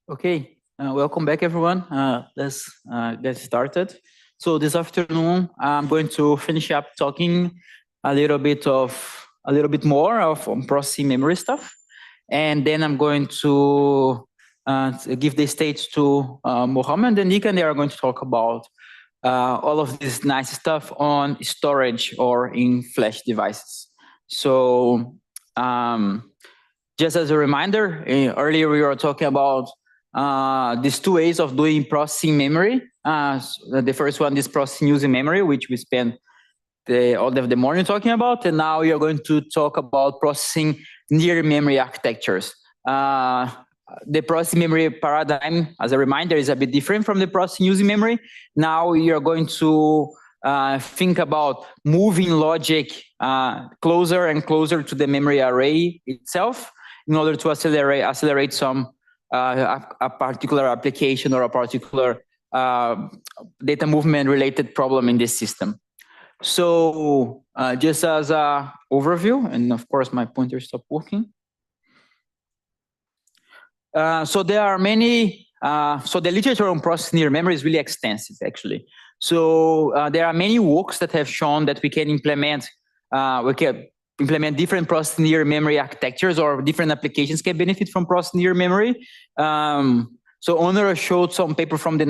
Okay, welcome back, everyone. Let's get started. So this afternoon, I'm going to finish up talking a little bit more of processing memory stuff, and then I'm going to give the stage to Mohammed and Nick, and they are going to talk about all of this nice stuff on storage or in flash devices. So just as a reminder, earlier we were talking about these two ways of doing processing memory. The first one is processing using memory, which we spent all of the morning talking about, and now we are going to talk about processing near memory architectures. The processing memory paradigm, as a reminder, is a bit different from the processing using memory. Now we are going to think about moving logic closer and closer to the memory array itself in order to accelerate some a particular application or a particular data movement related problem in this system. So just as an overview, and of course my pointer stopped working. So there are many, so the literature on processing near memory is really extensive actually. So there are many works that have shown that we can implement different processing near memory architectures, or different applications can benefit from processing near memory. So Onur showed some paper from the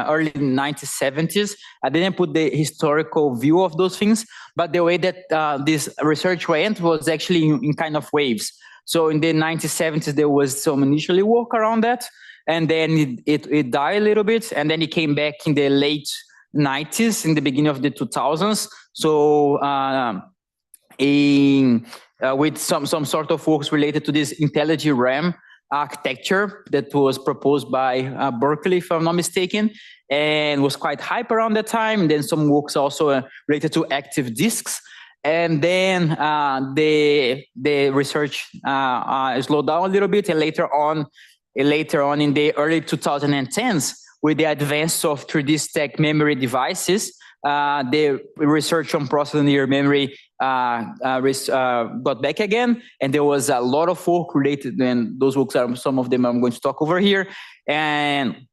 early 1970s. I didn't put the historical view of those things, but the way that this research went was actually in kind of waves. So in the 1970s, there was some initially work around that, and then it died a little bit, and then it came back in the late 90s, in the beginning of the 2000s. So with some sort of works related to this intelligent RAM architecture that was proposed by Berkeley, if I'm not mistaken, and was quite hype around that time. And then some works also related to active disks. And then the research slowed down a little bit, and later on in the early 2010s, with the advance of 3D stack memory devices, the research on processing near memory got back again, and there was a lot of work related, and those works are some of them I'm going to talk over here, and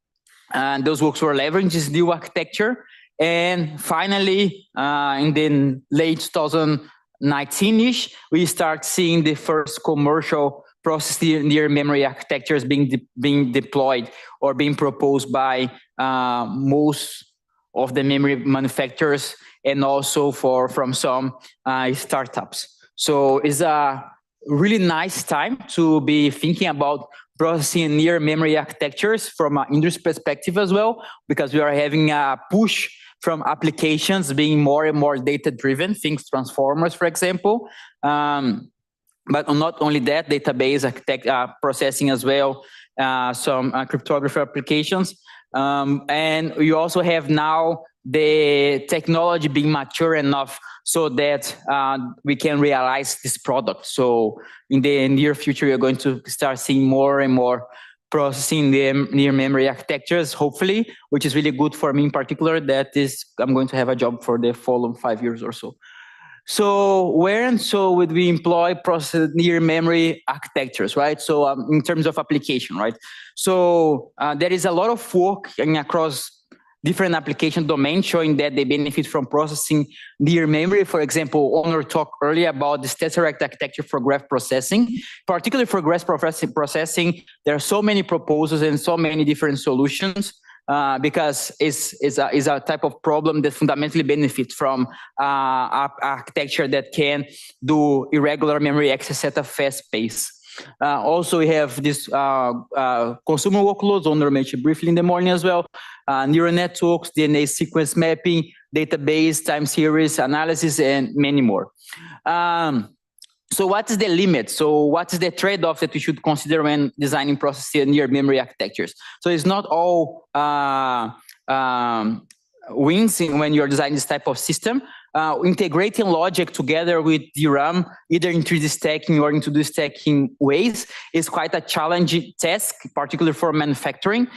those works were leveraging this new architecture. And finally, in the late 2019-ish, we start seeing the first commercial processing near memory architectures being deployed or being proposed by most of the memory manufacturers, and also from some startups. So it's a really nice time to be thinking about processing near memory architectures from an industry perspective as well, because we are having a push from applications being more and more data-driven, things transformers, for example. But not only that, database processing as well, some cryptography applications. And you also have now the technology being mature enough so that we can realize this product. So in the near future, you're going to start seeing more and more processing the near memory architectures, hopefully, which is really good for me in particular. That is, I'm going to have a job for the following 5 years or so. So where and so would we employ process near memory architectures, right? So in terms of application, right? So there is a lot of work across different application domains showing that they benefit from processing near memory. For example, Onur talked earlier about this tesseract architecture for graph processing. Particularly for graph processing, there are so many proposals and so many different solutions. Because it's a type of problem that fundamentally benefits from architecture that can do irregular memory access at a fast pace. Also, we have this consumer workloads, Onur mentioned briefly in the morning as well, neural networks, DNA sequence mapping, database, time series analysis, and many more. So what is the limit? So what is the trade-off that we should consider when designing processing near memory architectures? So it's not all wins when you're designing this type of system. Integrating logic together with DRAM, either in 3D stacking or in 2D stacking ways, is quite a challenging task, particularly for manufacturing.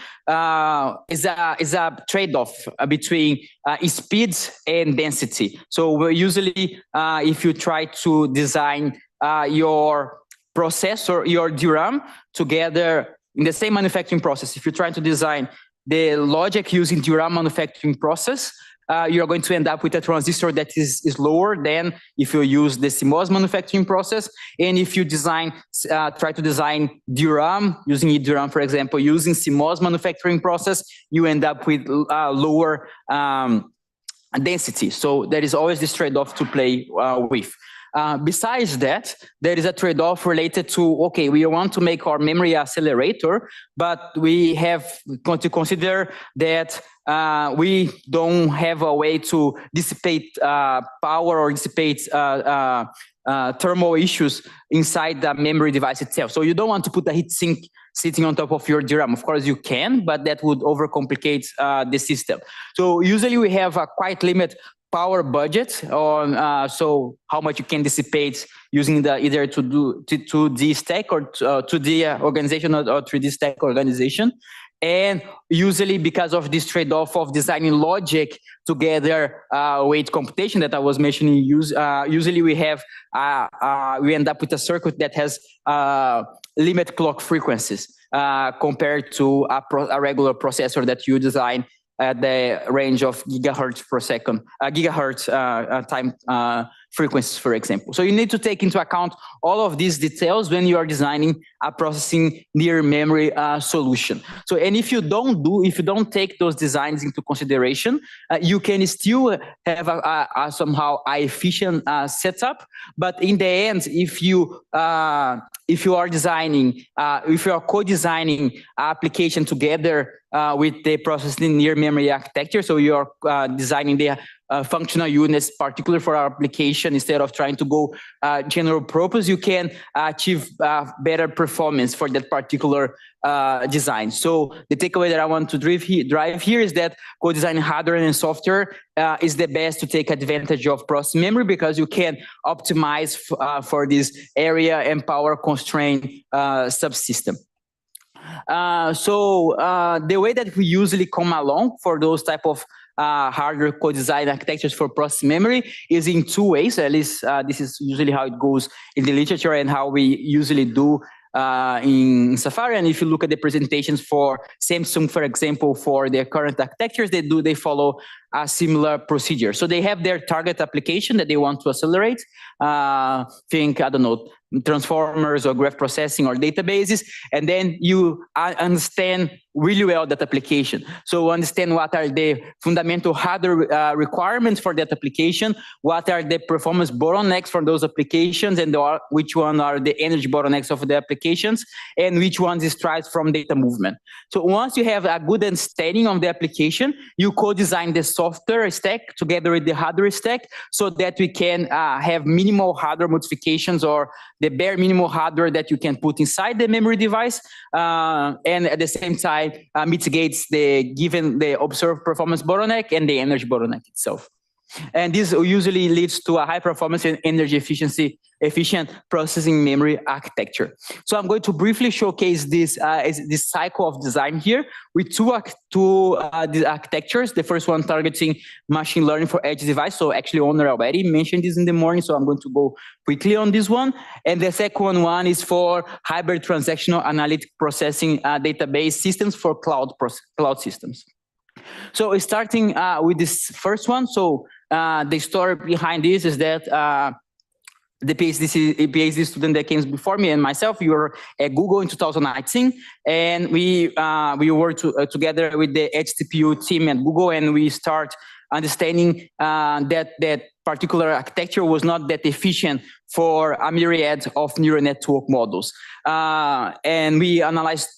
Is a trade-off between speed and density. So usually, if you try to design your processor, your DRAM, together in the same manufacturing process, if you're trying to design the logic using DRAM manufacturing process, you're going to end up with a transistor that is lower than if you use the CMOS manufacturing process. And if you try to design DRAM, using eDRAM, for example, using CMOS manufacturing process, you end up with lower density. So there is always this trade-off to play with. Besides that, there is a trade-off related to, okay, we want to make our memory accelerator, but we have to consider that we don't have a way to dissipate power or dissipate thermal issues inside the memory device itself. So you don't want to put a heat sink sitting on top of your DRAM. Of course you can, but that would overcomplicate the system. So usually we have a quite limited power budget on so how much you can dissipate using the either to do 2D stack or 2D organization or 3D stack organization. And usually because of this trade-off of designing logic together with computation that I was mentioning, usually we have we end up with a circuit that has limit clock frequencies compared to a regular processor that you design at the range of gigahertz per second, gigahertz time frequencies, for example. So you need to take into account all of these details when you are designing a processing near memory solution. So, and if you don't take those designs into consideration, you can still have a somehow efficient setup. But in the end, if you are designing, if you are co-designing application together with the processing near memory architecture, so you are designing the functional units, particularly for our application, instead of trying to go general purpose, you can achieve better performance for that particular design. So the takeaway that I want to drive here is that co-designing hardware and software is the best to take advantage of processing memory, because you can optimize for this area and power constraint subsystem. So the way that we usually come along for those type of hardware co-design architectures for processing memory is in two ways. At least this is usually how it goes in the literature and how we usually do in Safari. And if you look at the presentations for Samsung, for example, for their current architectures, they follow a similar procedure. So they have their target application that they want to accelerate. Think, I don't know, transformers or graph processing or databases, and then you understand really well that application. So understand what are the fundamental hardware requirements for that application, what are the performance bottlenecks for those applications, and which one are the energy bottlenecks of the applications, and which ones is derived from data movement. So once you have a good understanding of the application, you co-design the software stack together with the hardware stack, so that we can have minimal hardware modifications or the bare minimal hardware that you can put inside the memory device, and at the same time mitigates the observed performance bottleneck and the energy bottleneck itself. And this usually leads to a high performance and energy efficient processing memory architecture. So I'm going to briefly showcase this cycle of design here with two architectures. The first one targeting machine learning for edge device. So actually Onur already mentioned this in the morning, so I'm going to go quickly on this one. And the second one is for hybrid transactional analytic processing database systems for cloud systems. So starting with this first one, so the story behind this is that the PhD student that came before me and myself, we were at Google in 2019, and we worked together with the HTPU team at Google, and we start understanding that particular architecture was not that efficient for a myriad of neural network models. And we analyzed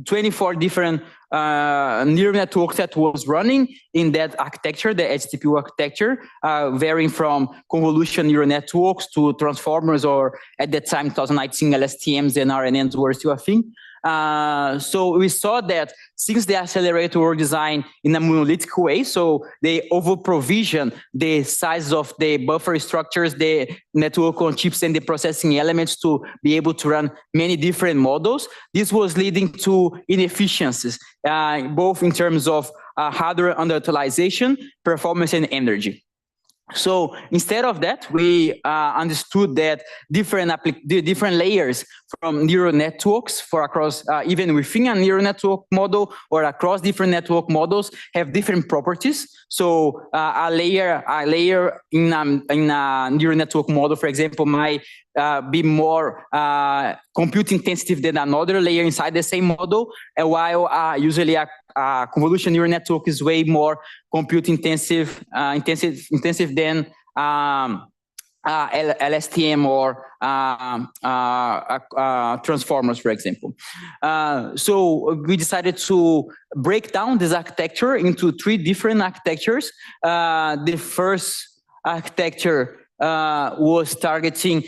24 different neural networks that was running in that architecture, the HTPU architecture, varying from convolution neural networks to transformers, or at that time, 2019, LSTMs and RNNs were still a thing. So we saw that since the accelerator were designed in a monolithic way, so they over-provision the size of the buffer structures, the network on chips, and the processing elements to be able to run many different models. This was leading to inefficiencies, both in terms of hardware underutilization, performance, and energy. So instead of that, we understood that different layers from neural networks for across even within a neural network model or across different network models have different properties. So a layer in a neural network model, for example, might be more compute intensive than another layer inside the same model, and while usually a convolution neural network is way more compute intensive than LSTM or transformers, for example. So we decided to break down this architecture into 3 different architectures. The first architecture was targeting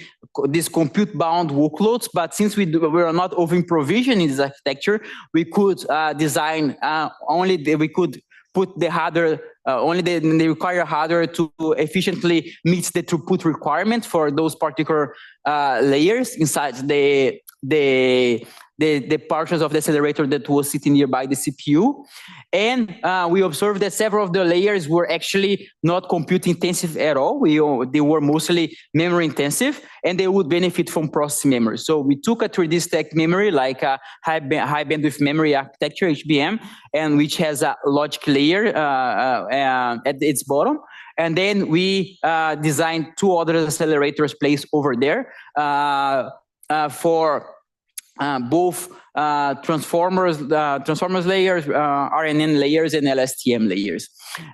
these compute-bound workloads, but since we were not over-provisioning this architecture, we could design we could put the hardware, only the required hardware to efficiently meet the throughput requirement for those particular layers inside the portions of the accelerator that was sitting nearby the CPU. And we observed that several of the layers were actually not compute intensive at all. They were mostly memory intensive, and they would benefit from processing memory. So we took a 3D stacked memory, like a high bandwidth memory architecture, HBM, and which has a logic layer at its bottom. And then we designed 2 other accelerators placed over there for both transformers layers, RNN layers, and LSTM layers.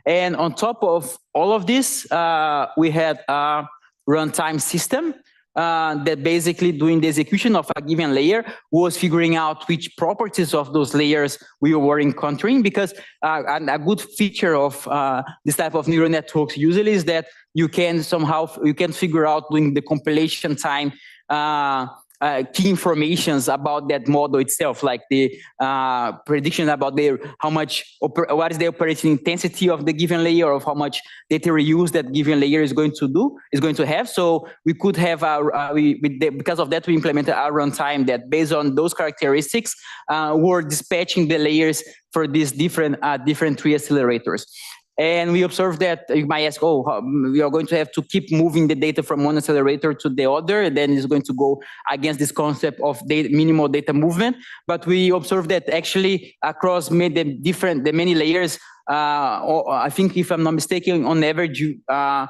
And on top of all of this, we had a runtime system that basically doing the execution of a given layer was figuring out which properties of those layers we were encountering, because a good feature of this type of neural networks usually is that you can figure out during the compilation time key informations about that model itself, like the prediction about what is the operating intensity of the given layer, of how much data reuse that given layer is going to have. So we could have because of that we implemented a runtime that, based on those characteristics, were dispatching the layers for these different 3 accelerators. And we observed that you might ask, we are going to have to keep moving the data from one accelerator to the other, and then it's going to go against this concept of minimal data movement. But we observed that actually across the many layers, I think, if I'm not mistaken, on average, there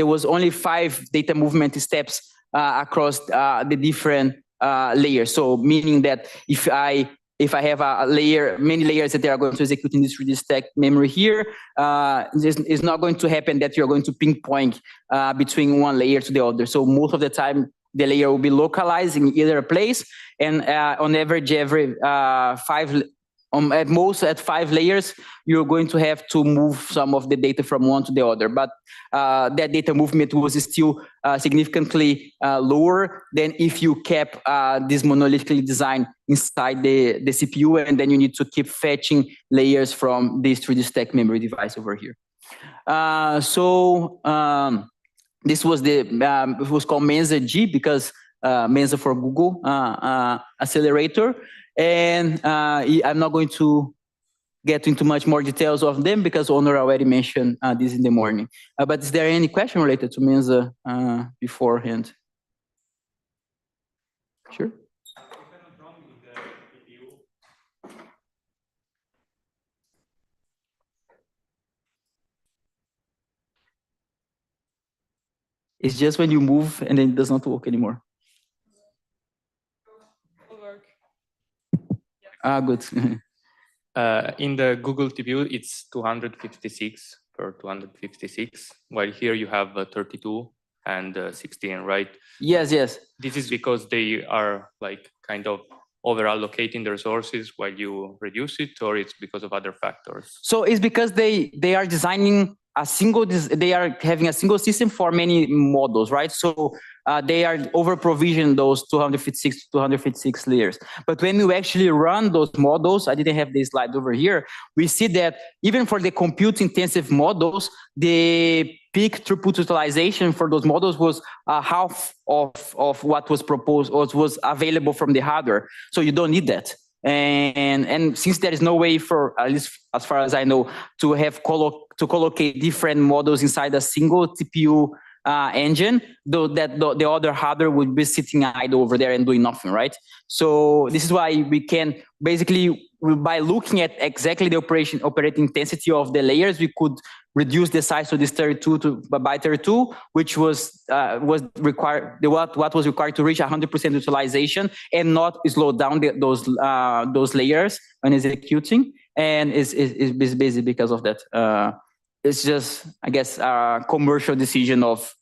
was only 5 data movement steps across the different layers. So meaning that if I have many layers that they are going to execute in this 3D stack memory here, it's not going to happen that you're going to pinpoint between one layer to the other. So most of the time, the layer will be localized in either place, and on average, every at most at 5 layers, you're going to have to move some of the data from one to the other. But that data movement was still significantly lower than if you kept this monolithically designed inside the CPU, and then you need to keep fetching layers from this 3D stack memory device over here. This was it was called Mensa G, because Mensa for Google accelerator. And I'm not going to get into much more details of them because Onur already mentioned this in the morning. But is there any question related to Mensa beforehand? Sure. It's just when you move and then it does not work anymore. Good. In the Google TPU, it's 256 per 256, while here you have 32 and 16, right? Yes, yes. This is because they are like kind of over-allocating the resources while you reduce it, or it's because of other factors? So it's because they are designing they are having a single system for many models, right? So they are over-provisioned those 256 layers. But when you actually run those models, I didn't have this slide over here, we see that even for the compute-intensive models, the peak throughput utilization for those models was half of what was proposed or was available from the hardware. So you don't need that. And since there is no way for, at least as far as I know, to have to collocate different models inside a single TPU engine, though that the other hardware would be sitting idle over there and doing nothing, right? So this is why we can basically, by looking at exactly the operating intensity of the layers, we could reduce the size of this 32 by 32, which was required. What was required to reach 100% utilization and not slow down those layers when executing. And it's basically because of that. It's just, I guess, a commercial decision of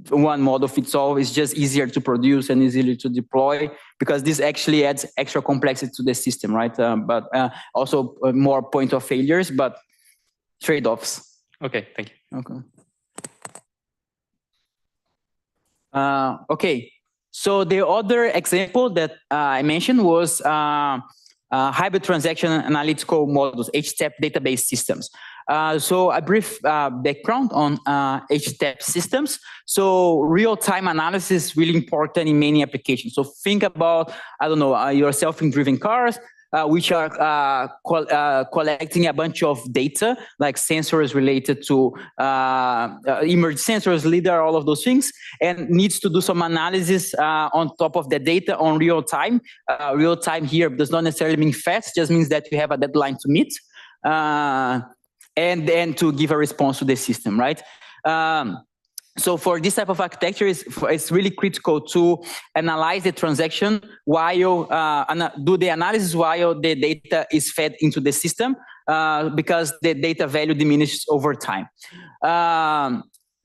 one model fits all. It's just easier to produce and easier to deploy because this actually adds extra complexity to the system, right? But also more point of failures, but trade-offs. Okay, thank you. Okay. Okay. So the other example that I mentioned was hybrid transaction analytical models, HTAP database systems. So a brief background on HTAP systems. So real-time analysis is really important in many applications. So think about, I don't know, your self-driven cars, which are collecting a bunch of data, like sensors related to image sensors, LiDAR, all of those things, and needs to do some analysis on top of the data on real time. Real time here does not necessarily mean fast, just means that you have a deadline to meet, and then to give a response to the system, right? So for this type of architecture, it's really critical to analyze the transaction while, do the analysis while the data is fed into the system, because the data value diminishes over time.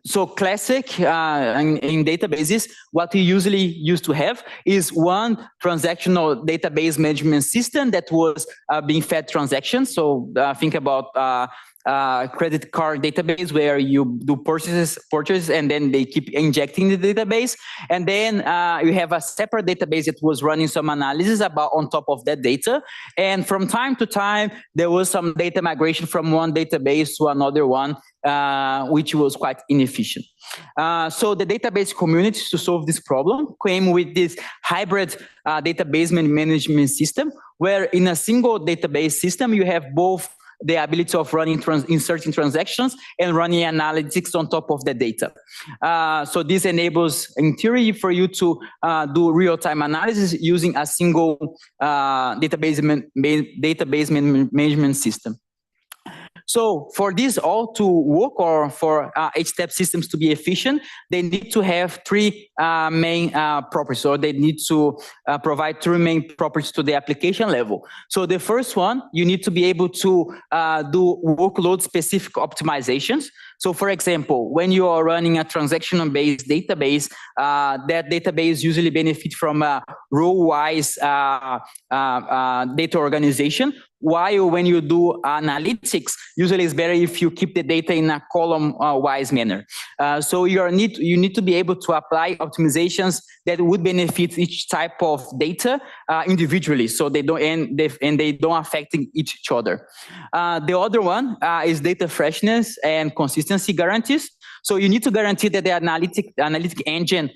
So classic in databases, what we usually used to have is one transactional database management system that was being fed transactions. So think about credit card database where you do purchases and then they keep injecting the database, and then you have a separate database that was running some analysis about on top of that data, and from time to time there was some data migration from one database to another one, which was quite inefficient. So the database community, to solve this problem, came with this hybrid database management system, where in a single database system you have both the ability of inserting transactions and running analytics on top of the data. So this enables, in theory, for you to do real-time analysis using a single database management system. So for this all to work, or for HTAP systems to be efficient, they need to have three main properties, or they need to provide three main properties to the application level. So the first one, you need to be able to do workload-specific optimizations. So for example, when you are running a transactional-based database, that database usually benefits from a row-wise data organization, while when you do analytics, usually it's better if you keep the data in a column-wise manner. So you need to be able to apply optimizations that would benefit each type of data individually, so they don't and they don't affect each other. The other one is data freshness and consistency guarantees. So you need to guarantee that the analytic engine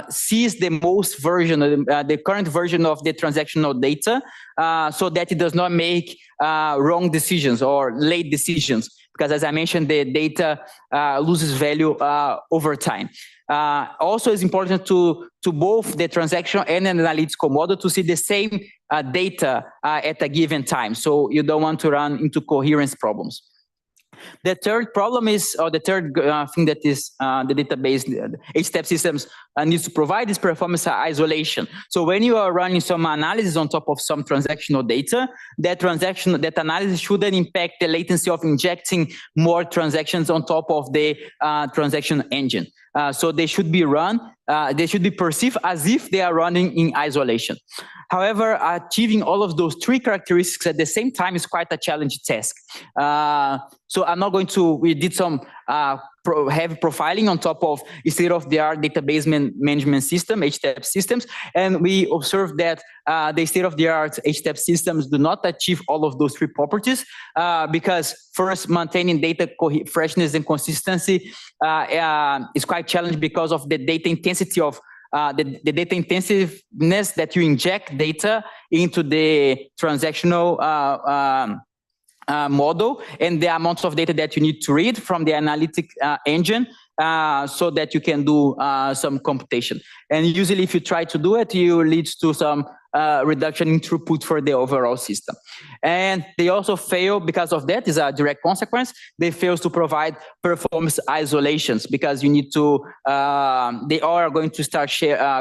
sees the most version, the current version of the transactional data, so that it does not make wrong decisions or late decisions. Because as I mentioned, the data loses value over time. Also, it's important to both the transactional and an analytical model to see the same data at a given time. So you don't want to run into coherence problems. The third problem is, or the third thing that is the database, HTAP systems needs to provide is performance isolation. So when you are running some analysis on top of some transactional data, that analysis shouldn't impact the latency of injecting more transactions on top of the transaction engine. So they should be they should be perceived as if they are running in isolation. However, achieving all of those three characteristics at the same time is quite a challenging task. So I'm not going to, we did some heavy profiling on top of state-of-the-art database management system, HTAP systems, and we observed that the state-of-the-art HTAP systems do not achieve all of those three properties, because first, maintaining data freshness and consistency is quite challenging because of the data intensity of the data intensiveness that you inject data into the transactional model and the amount of data that you need to read from the analytic engine so that you can do some computation. And usually if you try to do it, you lead to some reduction in throughput for the overall system. And they also fail because of that, is a direct consequence. They fail to provide performance isolations because you need to, they are going to start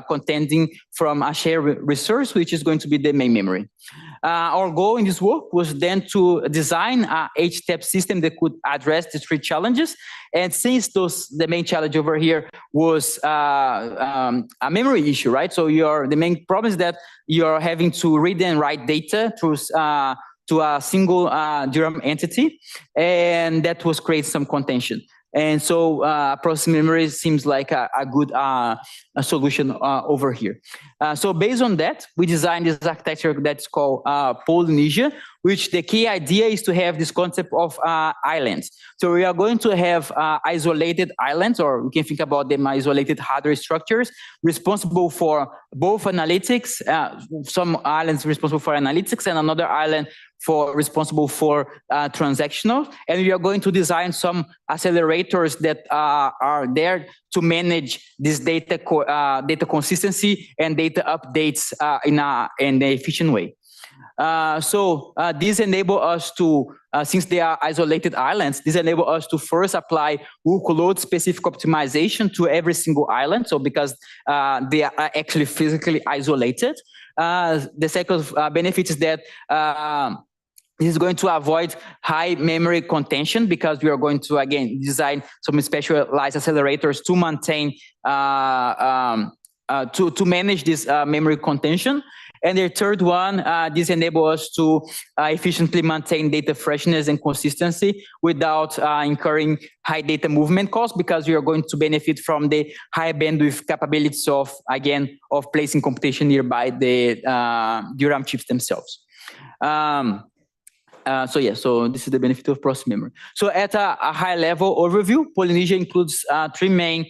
contending from a shared resource, which is going to be the main memory. Our goal in this work was then to design a 8-step system that could address the 3 challenges. And since the main challenge over here was a memory issue, right? So the main problem is that you're having to read and write data through to a single DRAM entity, and that was create some contention. And so process memory seems like a good solution over here. So based on that, we designed this architecture that's called Polynesia, which the key idea is to have this concept of islands. So we are going to have isolated islands, or we can think about them isolated hardware structures, responsible for both analytics, some islands responsible for analytics, and another island responsible for transactional. And we are going to design some accelerators that are there to manage this data consistency and data updates in an efficient way. This enable us to, since they are isolated islands, this enable us to first apply workload specific optimization to every single island. So because they are actually physically isolated. The second benefit is that this is going to avoid high memory contention because we are going to, again, design some specialized accelerators to maintain, to manage this memory contention. And the third one, this enables us to efficiently maintain data freshness and consistency without incurring high data movement costs, because we are going to benefit from the high bandwidth capabilities of, again, of placing computation nearby the DRAM chips themselves. So this is the benefit of process memory. So at a high level overview, Polynesia includes 3 main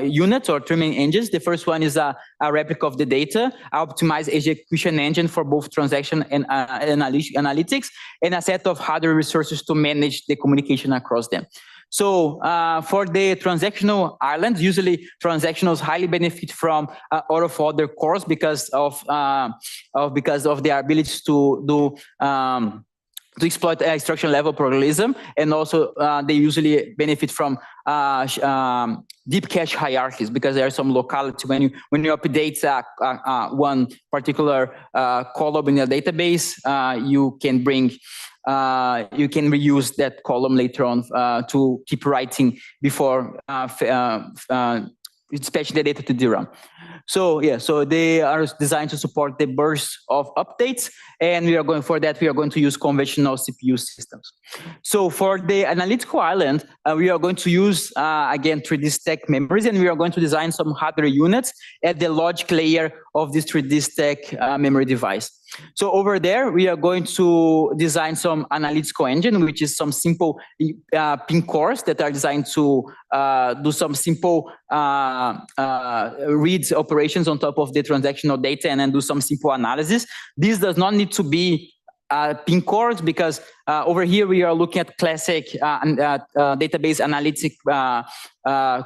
units or 3 main engines. The first one is a replica of the data, optimized execution engine for both transaction and analytics, and a set of hardware resources to manage the communication across them. So for the transactional islands, usually transactionals highly benefit from out of order cores because of their ability to do to exploit instruction level parallelism, and also they usually benefit from deep cache hierarchies because there are some locality when you update one particular column in a database, you can reuse that column later on to keep writing before especially the data to DRAM. So so they are designed to support the burst of updates, and we are going for that. We are going to use conventional CPU systems. So for the analytical island, we are going to use again 3D stack memories, and we are going to design some hardware units at the logic layer of this 3D stack memory device. So over there, we are going to design some analytical engine, which is some simple pin cores that are designed to do some simple reads operations on top of the transactional data and then do some simple analysis. This does not need to be pin cores because over here we are looking at classic database analytic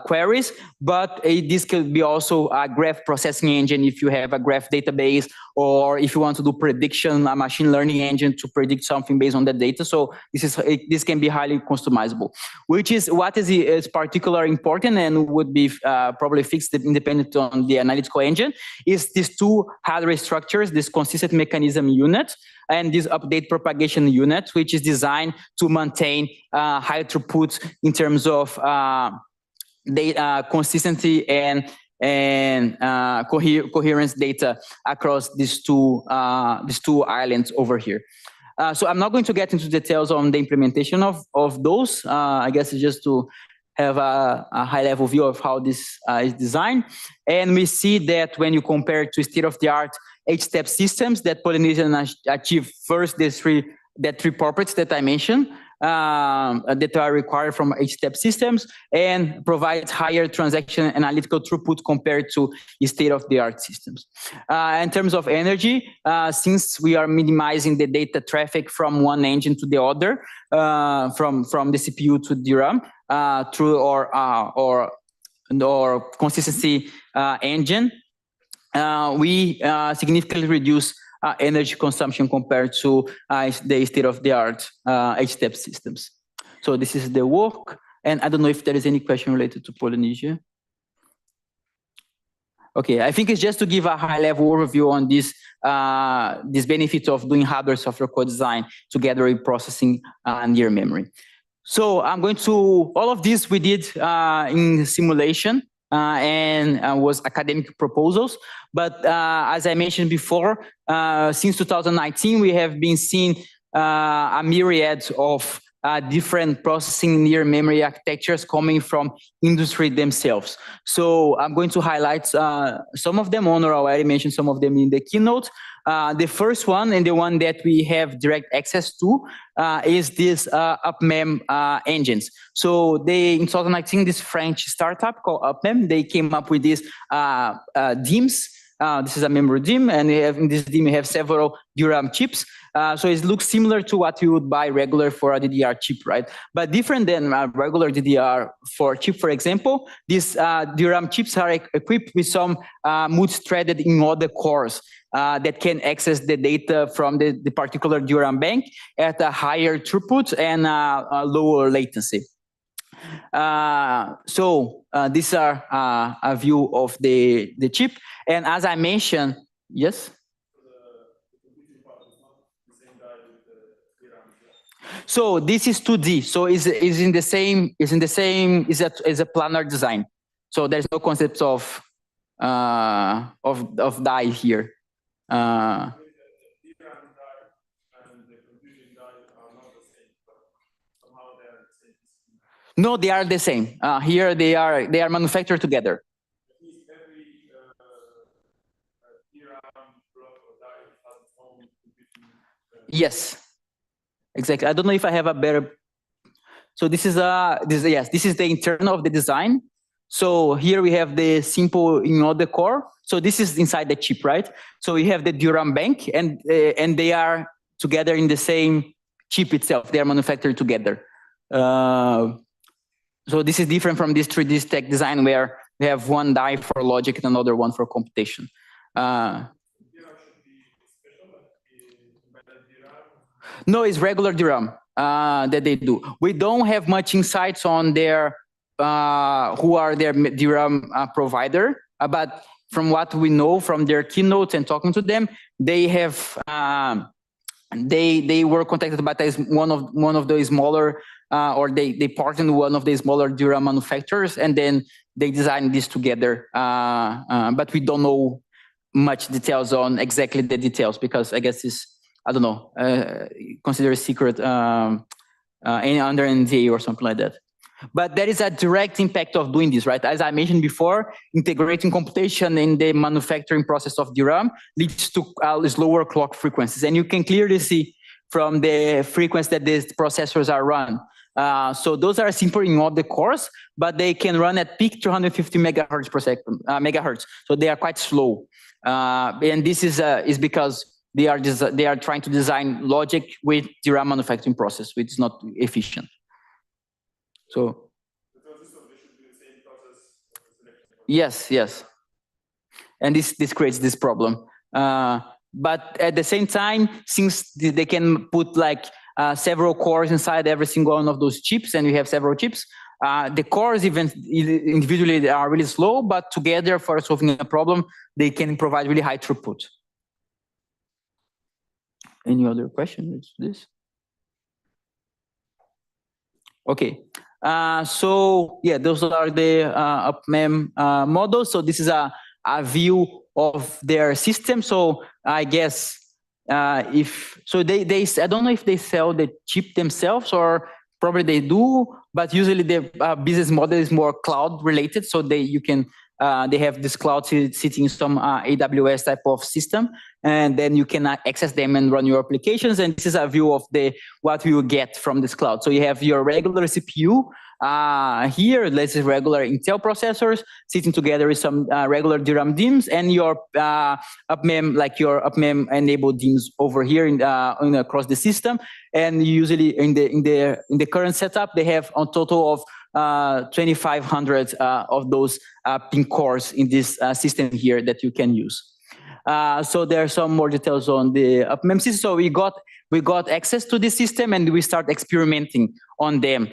queries, but this could be also a graph processing engine if you have a graph database, or if you want to do prediction, a machine learning engine to predict something based on the data. So this can be highly customizable, which is what is particularly important and would be probably fixed independent on the analytical engine, is these 2 hardware structures, this consistent mechanism unit and this update propagation unit, which is designed to maintain high throughput in terms of data consistency and coherence data across these two islands over here. So I'm not going to get into details on the implementation of those. I guess it's just to have a high-level view of how this is designed. And we see that when you compare it to state-of-the-art 8-step systems, that Polynesia achieve first the three properties that I mentioned. that are required from H-step systems and provides higher transaction analytical throughput compared to state-of-the-art systems. In terms of energy, since we are minimizing the data traffic from one engine to the other, from the CPU to DRAM, through our consistency engine, we significantly reduce energy consumption compared to the state-of-the-art H-step systems. So this is the work, and I don't know if there is any question related to Polynesia. Okay, I think it's just to give a high-level overview on this benefit of doing hardware software co-design together with processing near memory. So I'm going to, all of this we did in simulation and was academic proposals. But as I mentioned before, since 2019, we have been seeing a myriad of different processing near memory architectures coming from industry themselves. So I'm going to highlight some of them. Onur already mentioned some of them in the keynote. The first one, and the one that we have direct access to, is this UpMem engines. So they, in 2019, this French startup called UpMem, they came up with these DIMMs. This is a memory DIMM, and in this DIMM we have several DRAM chips. So it looks similar to what you would buy regular for a DDR chip, right? But different than a regular DDR4 chip, for example, these DRAM chips are equipped with some multi-threaded in-order cores that can access the data from the particular DRAM bank at a higher throughput and a lower latency. These are a view of the chip. And as I mentioned, yes? So this is 2D. So is in the same is a planar design. So there's no concept of die here. No, they are the same. Here they are manufactured together. Yes, exactly. I don't know if I have a better. So this is this is the internal of the design. So here we have the simple in-order core. So this is inside the chip, right? So we have the DRAM bank, and they are together in the same chip itself. They are manufactured together. So this is different from this 3D stack design where we have one die for logic and another one for computation. No, it's regular DRAM that they do. We don't have much insights on their who are their DRAM provider, but from what we know from their keynotes and talking to them, they have they were contacted by one of the smaller or they partnered with one of the smaller DRAM manufacturers, and then they designed this together. But we don't know much details on exactly the details because I guess it's, I don't know, considered secret under NDA or something like that. But there is a direct impact of doing this, right? As I mentioned before, integrating computation in the manufacturing process of DRAM leads to slower clock frequencies. And you can clearly see from the frequency that these processors are run. So those are simple in all the cores, but they can run at peak 250 megahertz per second, megahertz. So they are quite slow. And this is because they are trying to design logic with DRAM manufacturing process, which is not efficient. So yes, and this creates this problem. But at the same time, since they can put like several cores inside every single one of those chips, and we have several chips, the cores even individually they are really slow, but together for solving a problem, they can provide really high throughput. Any other questions? This? Okay. So yeah, those are the UpMem models. So this is a view of their system. So I guess if so, they I don't know if they sell the chip themselves or probably they do, but usually the business model is more cloud related. So you can they have this cloud sitting in some AWS type of system, and then you can access them and run your applications. And this is a view of what you get from this cloud. So you have your regular CPU here, let's say regular Intel processors sitting together with some regular DRAM DIMMs, and your UpMem, like your UpMem enabled DIMMs over here across the system. And usually in the current setup, they have a total of 2,500 of those pin cores in this system here that you can use. So there are some more details on the UpMem system. So we got access to this system, and we start experimenting on them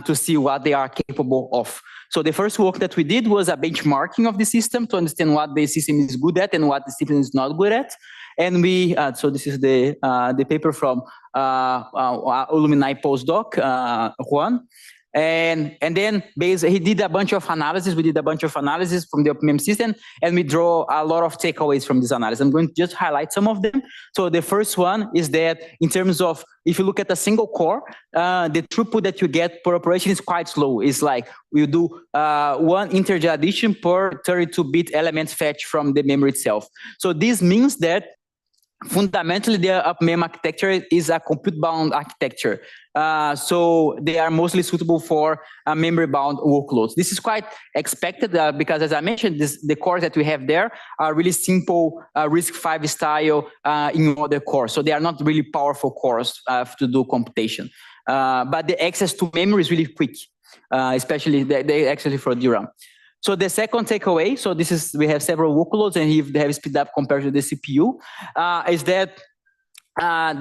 to see what they are capable of. So the first work that we did was a benchmarking of the system to understand what the system is good at and what the system is not good at. And we, so this is the paper from alumni postdoc, Juan. And then he did a bunch of analysis. We did a bunch of analysis from the UpMem system, and we draw a lot of takeaways from this analysis. I'm going to just highlight some of them. So the first one is that in terms of, if you look at a single core, the throughput that you get per operation is quite slow. It's like you do 1 integer addition per 32-bit element fetch from the memory itself. So this means that fundamentally, the UpMem architecture is a compute-bound architecture. So they are mostly suitable for memory-bound workloads. This is quite expected because, as I mentioned, the cores that we have there are really simple RISC-V style in other cores. So they are not really powerful cores to do computation. But the access to memory is really quick, especially they actually for DRAM. So the second takeaway, so this is, we have several workloads and they have speed up compared to the CPU, is that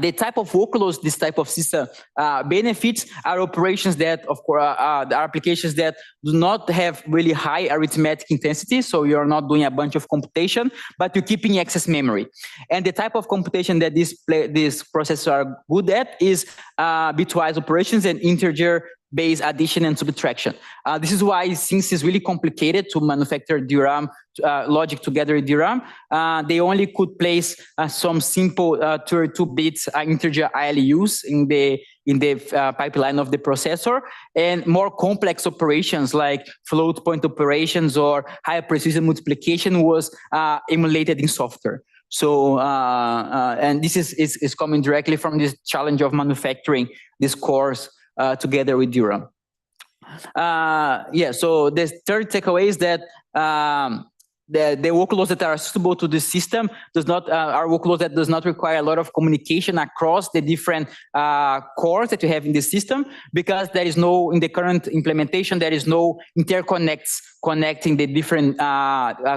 the type of workloads this type of system benefits are operations that, of course, are applications that do not have really high arithmetic intensity. So you're not doing a bunch of computation, but you're keeping excess memory. And the type of computation that these processors are good at is bitwise operations and integer-based addition and subtraction. This is why, since it's really complicated to manufacture DRAM logic together with DRAM, they only could place some simple 32-bit integer ILUs in the pipeline of the processor, and more complex operations like float point operations or high precision multiplication was emulated in software. So, and this is coming directly from this challenge of manufacturing these cores together with DRAM. Yeah, so the third takeaway is that the workloads that are suitable to the system are workloads that does not require a lot of communication across the different cores that you have in the system, because there is no, in the current implementation, there is no interconnects connecting the different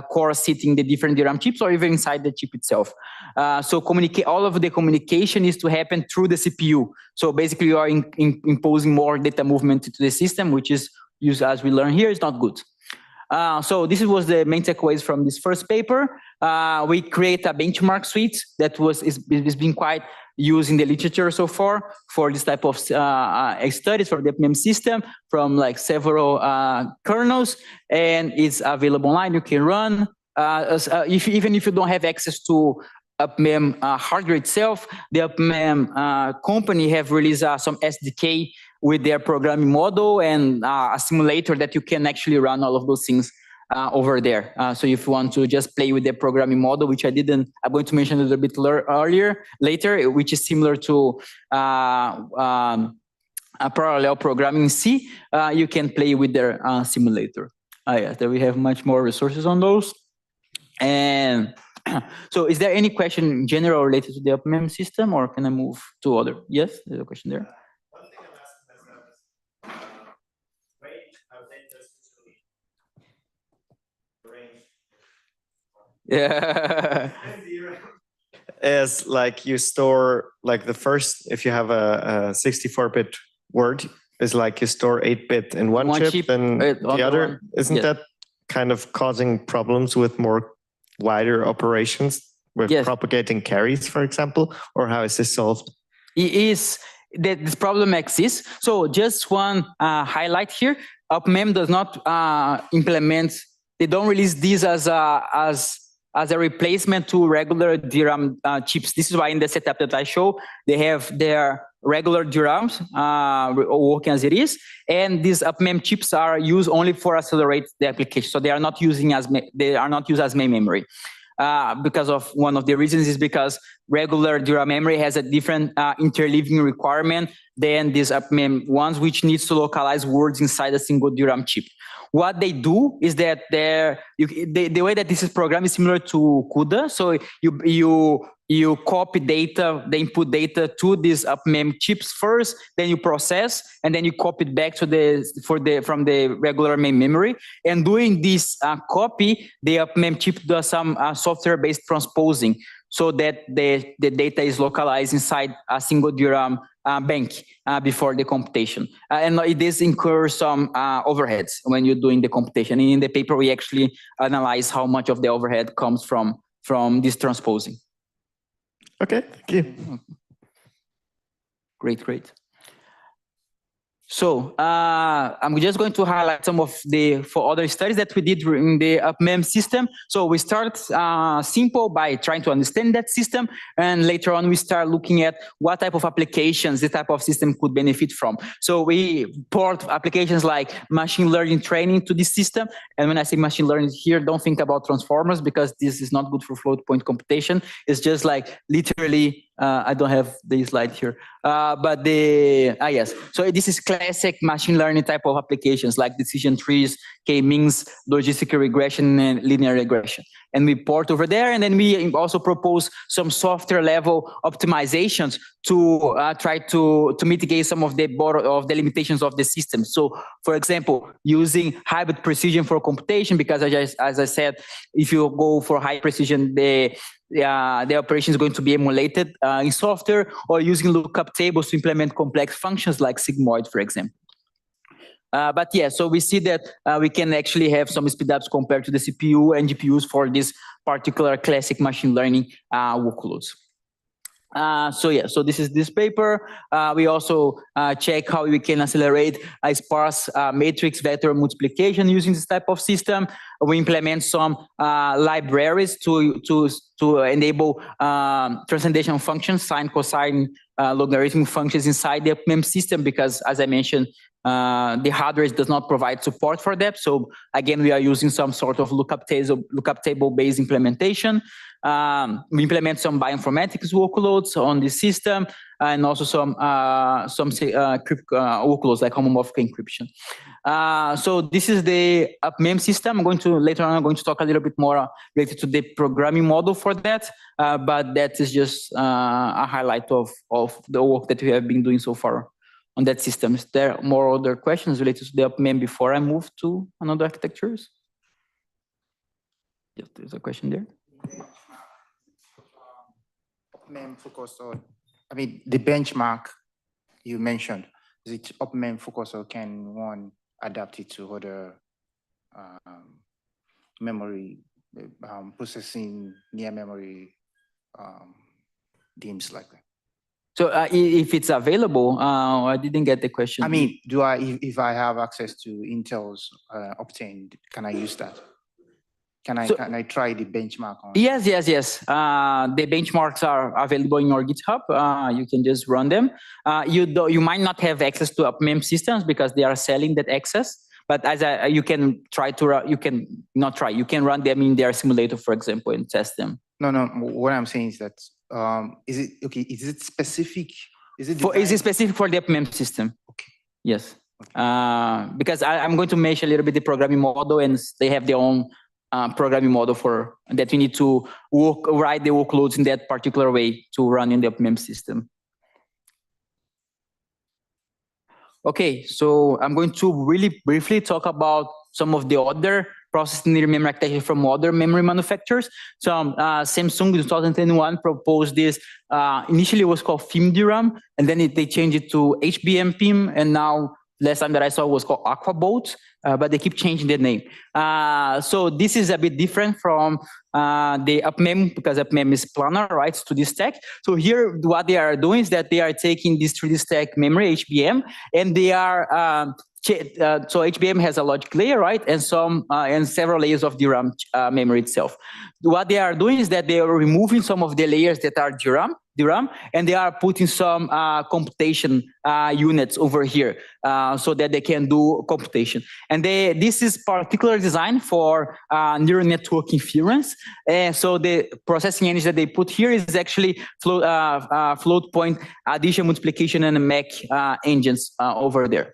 cores sitting the different DRAM chips or even inside the chip itself. So all of the communication is to happen through the CPU. So basically you are imposing more data movement to the system, which is, as we learn here, is not good. So this was the main takeaways from this first paper. We create a benchmark suite that is being quite used in the literature so far for this type of studies for the UpMem system from like several kernels, and it's available online. You can run even if you don't have access to UpMem hardware itself. The UpMem company have released some SDK with their programming model and a simulator that you can actually run all of those things over there. So if you want to just play with the programming model, which I'm going to mention a little bit later, which is similar to a parallel programming in C, you can play with their simulator. Yeah, we have much more resources on those. And so is there any question in general related to the UpMem system, or can I move to other? Yes, there's a question there. Yeah. Is like you store like the first, if you have a 64-bit word, is like you store 8-bit in one chip and the other. Isn't that kind of causing problems with more wider operations with propagating carries, for example? Or how is this solved? It is that this problem exists. So just one highlight here: UpMem does not implement. They don't release these as a replacement to regular DRAM chips. This is why in the setup that I show, they have their regular DRAMs working as it is, and these UpMem chips are used only for accelerate the application. So they are not used as main memory. Because of one of the reasons is because regular DRAM memory has a different interleaving requirement than these UpMem ones, which needs to localize words inside a single DRAM chip. What they do is that the way that this is programmed is similar to CUDA. So you copy data, the input data to these UpMem chips first, then you process, and then you copy it back to from the regular main memory. And doing this copy, the UpMem chip does some software-based transposing, so that the data is localized inside a single DRAM bank before the computation. And it does incur some overheads when you're doing the computation. And in the paper, we actually analyze how much of the overhead comes from this transposing. Okay, thank you. Great. So I'm just going to highlight some of the other studies that we did in the UpMem system. So we start simple by trying to understand that system, and later on we start looking at what type of applications this type of system could benefit from. So we port applications like machine learning training to this system. And when I say machine learning here, don't think about transformers, because this is not good for float point computation. It's just like literally, I don't have the slide here, but yes. So this is classic machine learning type of applications like decision trees, k-means, logistic regression, and linear regression. And we port over there, and then we also propose some software level optimizations to try to mitigate some of the limitations of the system. So, for example, using hybrid precision for computation, because as I said, if you go for high precision, the operation is going to be emulated in software, or using lookup tables to implement complex functions like sigmoid, for example. But yeah, so we see that we can actually have some speedups compared to the CPU and GPUs for this particular classic machine learning workloads. So this is this paper. We also check how we can accelerate a sparse matrix vector multiplication using this type of system. We implement some libraries to enable transcendental functions, sine, cosine, logarithmic functions inside the UpMem system, because as I mentioned, the hardware does not provide support for that. So again, we are using some sort of lookup table based implementation. We implement some bioinformatics workloads on the system, and also some workloads like homomorphic encryption. So this is the UpMem system. Later on, I'm going to talk a little bit more related to the programming model for that. But that is just a highlight of the work that we have been doing so far on that system. Is there more other questions related to the UpMem before I move to another architectures? Yes, there's a question there. UpMem focus on, the benchmark you mentioned, is it UpMem focus, or can one adapt it to other memory processing, near memory DIMMs like that? So if it's available, I didn't get the question. If I have access to Intel's Optane, can I use that? Can I try the benchmark on? Yes. The benchmarks are available in your GitHub. You can just run them. You might not have access to UpMem systems because they are selling that access. But you can run them in their simulator, for example, and test them. No. What I'm saying is that is it specific? Is it specific for the UpMem system? Okay. Yes. Okay. Because I'm going to mention a little bit the programming model, and they have their own programming model for that. We need to write the workloads in that particular way to run in the UpMem system. Okay, so I'm going to really briefly talk about some of the other processing near memory architecture from other memory manufacturers. So Samsung in 2021 proposed this. Initially it was called FIMDRAM, and then they changed it to HBM PIM, and now last time that I saw was called Aquabolt, but they keep changing the name. So this is a bit different from the UpMem, because UpMem is planar, right, to the stack. So here, what they are doing is that they are taking this 3D stack memory, HBM, and they are, so HBM has a logic layer, right, and several layers of DRAM memory itself. What they are doing is that they are removing some of the layers that are DRAM, DRAM, and they are putting some computation units over here so that they can do computation. And this is particular design for neural network inference. And so the processing engine that they put here is actually float point addition, multiplication, and MAC engines over there.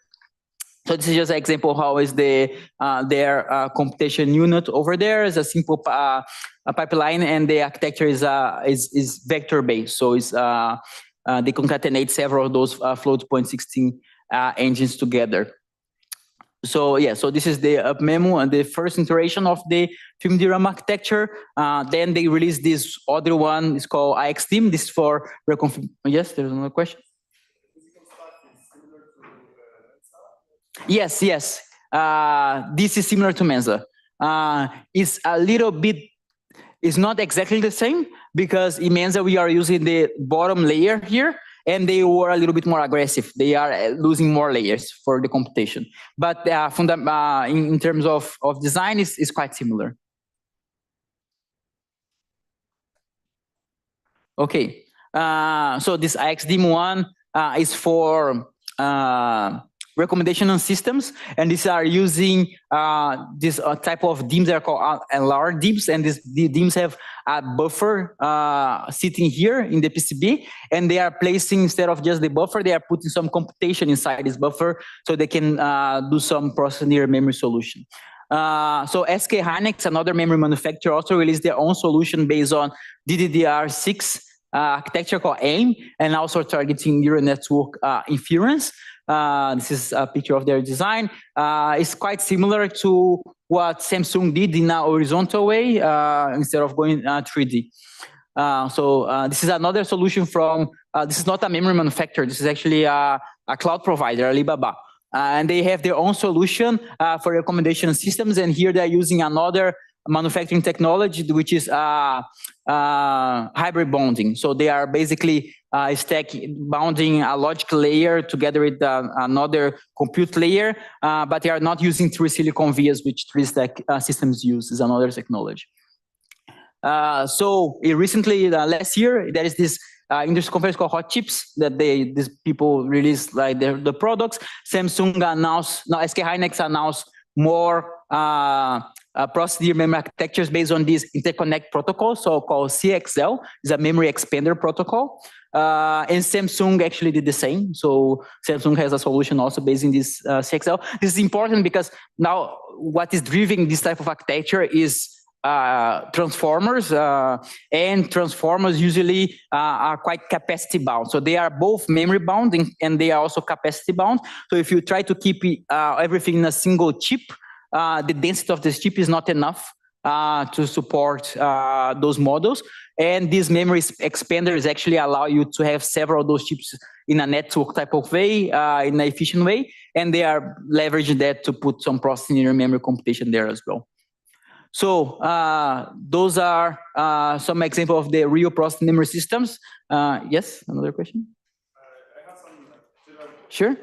So this is just an example of how is their computation unit over there. Is a simple pipeline, and the architecture is vector based. So it's they concatenate several of those float point 16 engines together. So yeah, so this is the memo and the first iteration of the film DRAM architecture. Then they released this other one. It's called IEDM. This is for yes. There's another question. Yes, yes. This is similar to Mensa. It's a little bit, it's not exactly the same because in Mensa we are using the bottom layer here, and they were a little bit more aggressive. They are losing more layers for the computation. But in terms of design, it's quite similar. Okay. So this IEDM one is for recommendation on systems, and these are using this type of DIMMs that are called LR DIMMs, and these DIMMs have a buffer sitting here in the PCB, and they are placing, instead of just the buffer, they are putting some computation inside this buffer so they can do some process near memory solution. So SK Hynix, another memory manufacturer, also released their own solution based on DDR6 architecture called AIM, and also targeting neural network inference. This is a picture of their design. It's quite similar to what Samsung did in a horizontal way instead of going 3D. So this is another solution from, this is not a memory manufacturer, this is actually a cloud provider, Alibaba. And they have their own solution for recommendation systems, and here they're using another manufacturing technology, which is hybrid bonding. So they are basically bounding a logic layer together with another compute layer, but they are not using three silicon vias, which three stack systems use. Is another technology. So recently, last year, there is this industry conference called Hot Chips that these people released like the products. Samsung announced, now SK Hynix announced more processor memory architectures based on this interconnect protocol, so called CXL, is a memory expander protocol. And Samsung actually did the same. So Samsung has a solution also based in this CXL. This is important because now what is driving this type of architecture is transformers, and transformers usually are quite capacity bound. So they are both memory bound and they are also capacity bound. So if you try to keep everything in a single chip, the density of this chip is not enough to support those models. And these memory expanders actually allow you to have several of those chips in a network type of way, in an efficient way. And they are leveraging that to put some processing in your memory computation there as well. So those are some examples of the real processing memory systems. Yes, another question? I have some. Sure.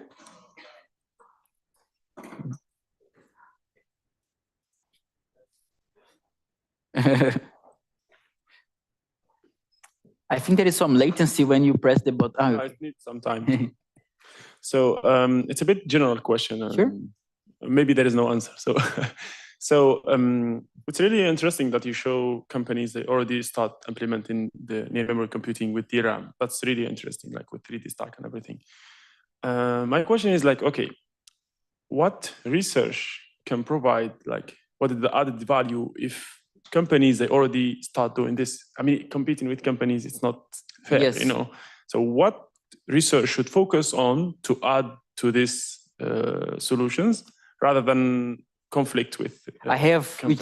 I think there is some latency when you press the button. Oh. I need some time. So it's a bit general question. Sure. Maybe there is no answer. So it's really interesting that you show companies that already start implementing the near memory computing with DRAM. That's really interesting, like with 3D stack and everything. My question is like, okay, what research can provide, like, what is the added value if companies, they already start doing this? I mean, competing with companies, it's not fair, yes. You know. So what research should focus on to add to these solutions rather than conflict with we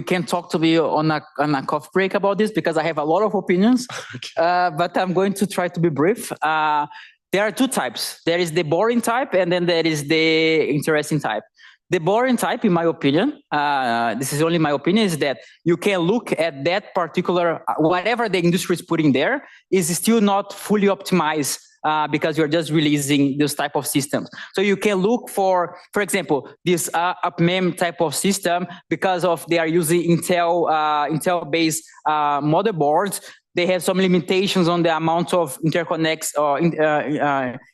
can talk to me on a coffee break about this because I have a lot of opinions. Okay. But I'm going to try to be brief. There are two types. There is the boring type, and then there is the interesting type. The boring type, in my opinion, this is only my opinion, is that you can look at that particular, whatever the industry is putting there is still not fully optimized because you're just releasing this type of systems. So you can look for example, this UpMem type of system because of they are using Intel-based motherboards. they have some limitations on the amount of interconnects or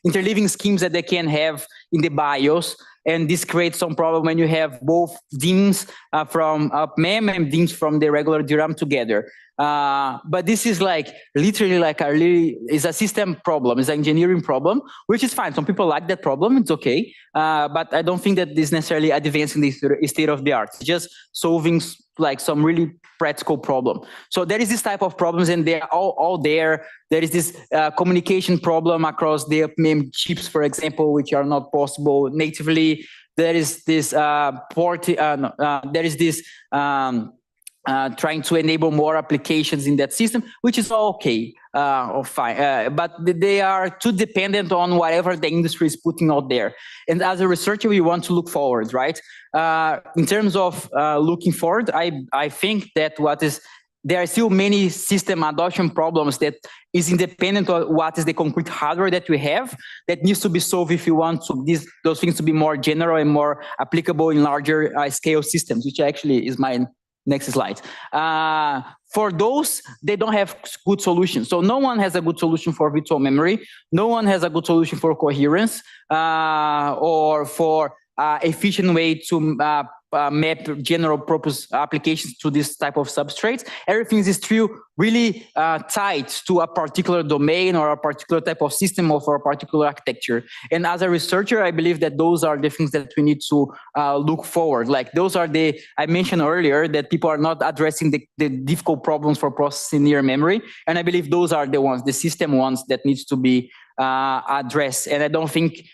interleaving schemes that they can have in the BIOS. And this creates some problem when you have both DIMMs from UpMem and DIMMs from the regular DRAM together. But this is like literally like is a system problem, it's an engineering problem, which is fine. Some people like that problem, it's okay. But I don't think that this is necessarily advancing the state of the art. It's just solving like some really practical problem. So there is this type of problems, and they're all there. There is this communication problem across the UpMem chips, for example, which are not possible natively. There is this trying to enable more applications in that system, which is all okay or fine. But they are too dependent on whatever the industry is putting out there. And as a researcher, we want to look forward, right? In terms of looking forward, I think that there are still many system adoption problems that is independent of what is the concrete hardware that we have that needs to be solved if you want those things to be more general and more applicable in larger scale systems, which actually is my next slide. For those, they don't have good solutions. So no one has a good solution for virtual memory. No one has a good solution for coherence or for efficient way to map general purpose applications to this type of substrates. Everything is still really tied to a particular domain or a particular type of system or for a particular architecture. And as a researcher, I believe that those are the things that we need to look forward. Like those are I mentioned earlier that people are not addressing the difficult problems for processing near memory. And I believe those are the system ones that needs to be addressed. And I don't think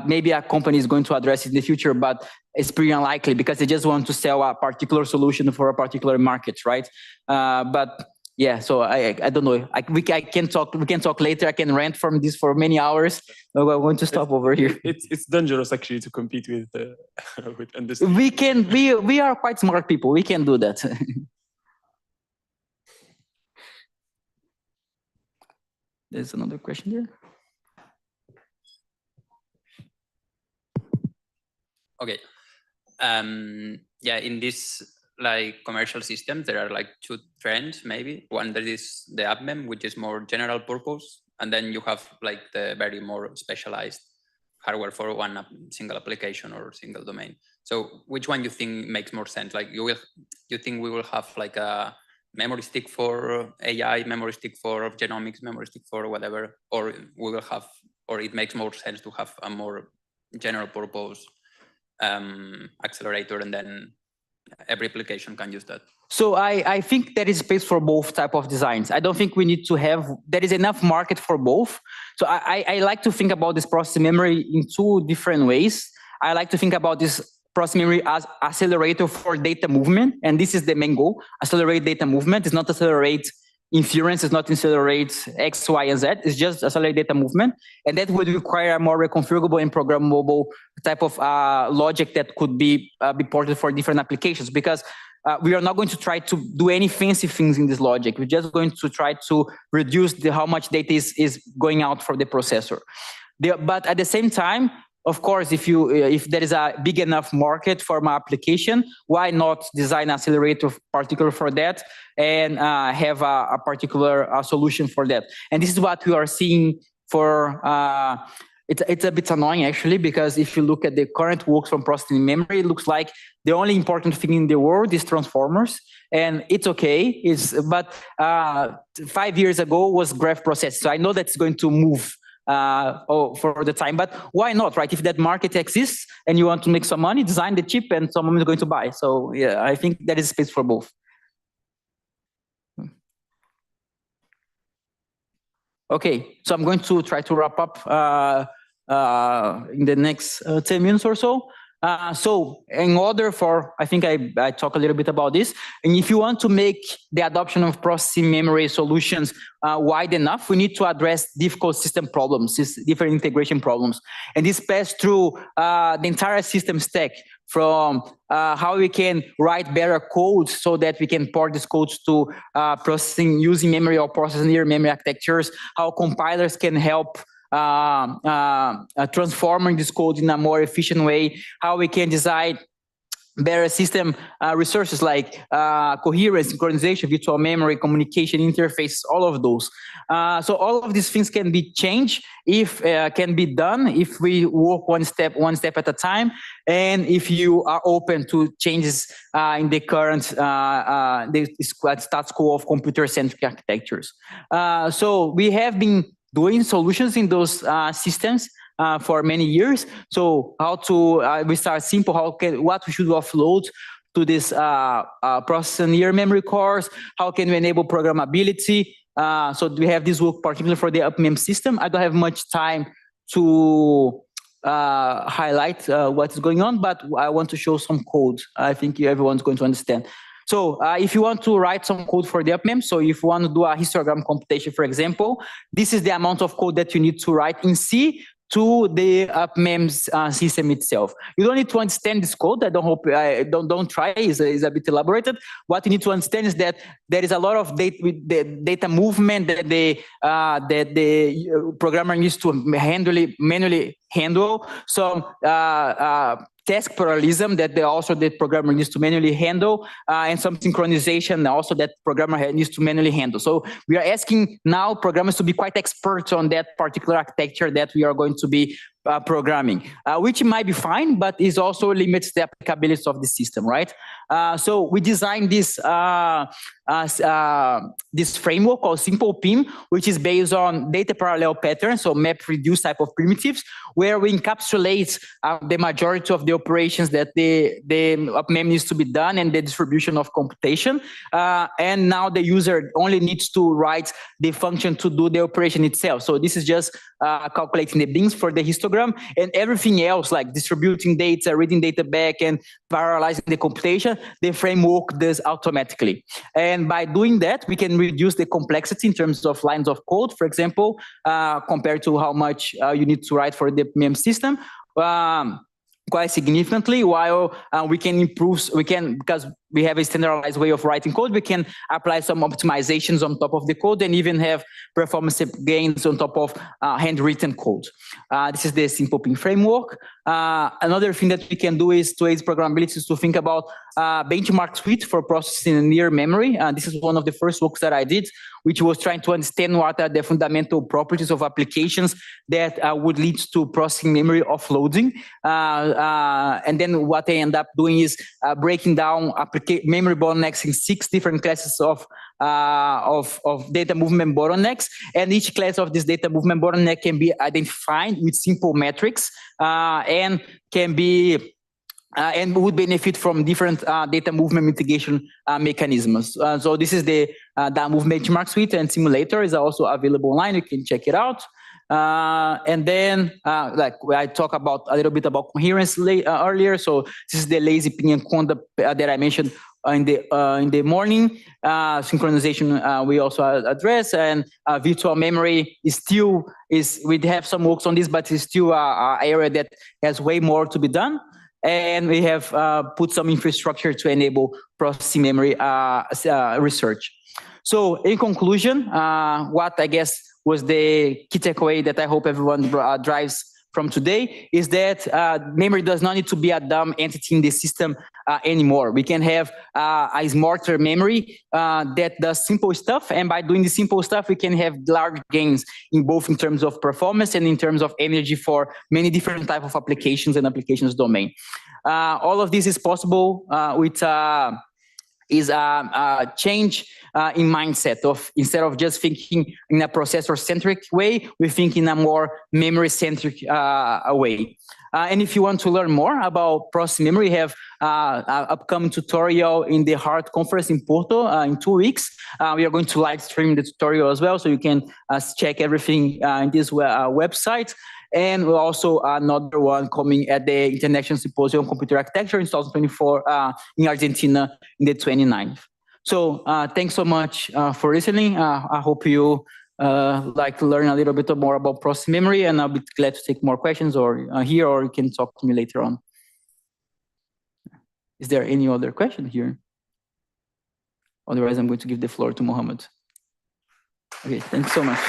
maybe a company is going to address it in the future, but it's pretty unlikely because they just want to sell a particular solution for a particular market, right? But yeah, so I don't know. We can talk later. I can rant from this for many hours. We're going to stop over here. It's dangerous actually to compete with this. We are quite smart people. We can do that. There's another question there. Okay. Yeah, in this like commercial systems, there are like two trends maybe. One that is the UpMem, which is more general purpose, and then you have like the very more specialized hardware for one single application or single domain. So which one you think makes more sense? Like you think we will have like a memory stick for AI, memory stick for genomics, memory stick for whatever, or we will have, or it makes more sense to have a more general purpose accelerator, and then every application can use that? So I think there is space for both type of designs. I don't think we need to there is enough market for both. So I like to think about this process memory in two different ways. I like to think about this process memory as accelerator for data movement. And this is the main goal, accelerate data movement. It's not accelerate inference, is not accelerate X, Y, and Z. It's just accelerate data movement. And that would require a more reconfigurable and programmable type of logic that could be ported for different applications, because we are not going to try to do any fancy things in this logic. We're just going to try to reduce how much data is going out from the processor. But at the same time, of course, if there is a big enough market for my application, why not design an accelerator particular for that and have a particular solution for that? And this is what we are seeing for. It's a bit annoying actually, because if you look at the current works from processing memory, it looks like the only important thing in the world is transformers, and it's okay. But 5 years ago was graph processing, so I know that's going to move for the time, but why not, right? If that market exists and you want to make some money, design the chip and someone is going to buy. So yeah, I think there is space for both. Okay, so I'm going to try to wrap up in the next 10 minutes or so. So in order for, I think I talk a little bit about this, and if you want to make the adoption of processing memory solutions wide enough, we need to address difficult system problems, different integration problems. And this passes through the entire system stack, from how we can write better code so that we can port these codes to processing using memory or processing near memory architectures, how compilers can help transforming this code in a more efficient way, how we can design better system resources like coherence, synchronization, virtual memory, communication interface, all of those. So all of these things can be changed if can be done if we work one step at a time, and if you are open to changes in the current status quo of computer-centric architectures. So we have been doing solutions in those systems for many years. So how to we start simple. What we should offload to this processor near memory cores? How can we enable programmability? So we have this work particularly for the UpMem system. I don't have much time to highlight what is going on, but I want to show some code. I think everyone's going to understand. So if you want to write some code for the UpMem, so if you want to do a histogram computation, for example, this is the amount of code that you need to write in C to the UpMem's system itself. You don't need to understand this code. I don't hope don't try. It's a bit elaborated. What you need to understand is that there is a lot of data movement that the programmer needs to manually handle. Some task parallelism that the programmer needs to manually handle, and some synchronization also that programmer needs to manually handle. So we are asking now programmers to be quite experts on that particular architecture that we are going to be programming, which might be fine, but it also limits the applicability of the system, right? So we designed this this framework called Simple PIM, which is based on data parallel patterns, so map-reduce type of primitives, where we encapsulate the majority of the operations that the UpMem needs to be done and the distribution of computation. And now the user only needs to write the function to do the operation itself. So this is just calculating the bins for the histogram, and everything else like distributing data, reading data back, and parallelizing the computation, the framework does automatically. And by doing that, we can reduce the complexity in terms of lines of code, for example, compared to how much you need to write for the MEM system. Quite significantly, while we can improve, because we have a standardized way of writing code, we can apply some optimizations on top of the code and even have performance gains on top of handwritten code. This is the Simple PIM framework. Another thing that we can do is to aid programmability is to think about benchmark suite for processing near memory. This is one of the first works that I did, which was trying to understand what are the fundamental properties of applications that would lead to processing memory offloading. And then what I end up doing is breaking down memory bottlenecks in 6 different classes of data movement bottlenecks, and each class of this data movement bottleneck can be identified with simple metrics and can be and would benefit from different data movement mitigation mechanisms. So this is the data movement benchmark suite, and simulator is also available online. You can check it out. And then, like I talked about a little bit about coherence earlier. So this is the lazy pin conda that I mentioned in the morning. Synchronization we also address, and virtual memory is still we have some works on this, but it's still an area that has way more to be done. And we have put some infrastructure to enable processing memory research. So in conclusion, what I guess was the key takeaway that I hope everyone drives from today is that memory does not need to be a dumb entity in the system anymore. We can have a smarter memory that does simple stuff, and by doing the simple stuff, we can have large gains in both in terms of performance and in terms of energy for many different types of applications and applications domain. All of this is possible with a change in mindset of, instead of just thinking in a processor-centric way, we think in a more memory-centric way. And if you want to learn more about processing memory, we have an upcoming tutorial in the HEART conference in Porto in 2 weeks. We are going to live stream the tutorial as well, so you can check everything in this website. And we're also another one coming at the International Symposium on Computer Architecture in 2024 in Argentina in the 29th. So thanks so much for listening. I hope you like to learn a little bit more about processing memory, and I'll be glad to take more questions or here, or you can talk to me later on. Is there any other question here? Otherwise, I'm going to give the floor to Mohammed. Okay, thanks so much.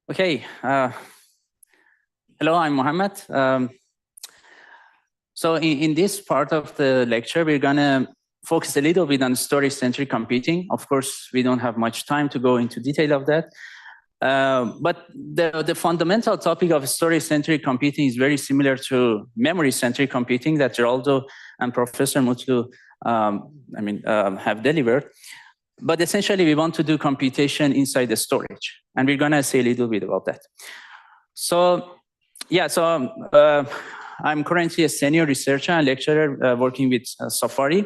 Okay. Hello, I'm Mohammed. So in this part of the lecture, we're going to focus a little bit on storage-centric computing. Of course, we don't have much time to go into detail of that. But the fundamental topic of storage-centric computing is very similar to memory-centric computing that Geraldo and Professor Mutlu have delivered. But essentially, we want to do computation inside the storage. And we're going to say a little bit about that. So, yeah, I'm currently a senior researcher and lecturer working with Safari.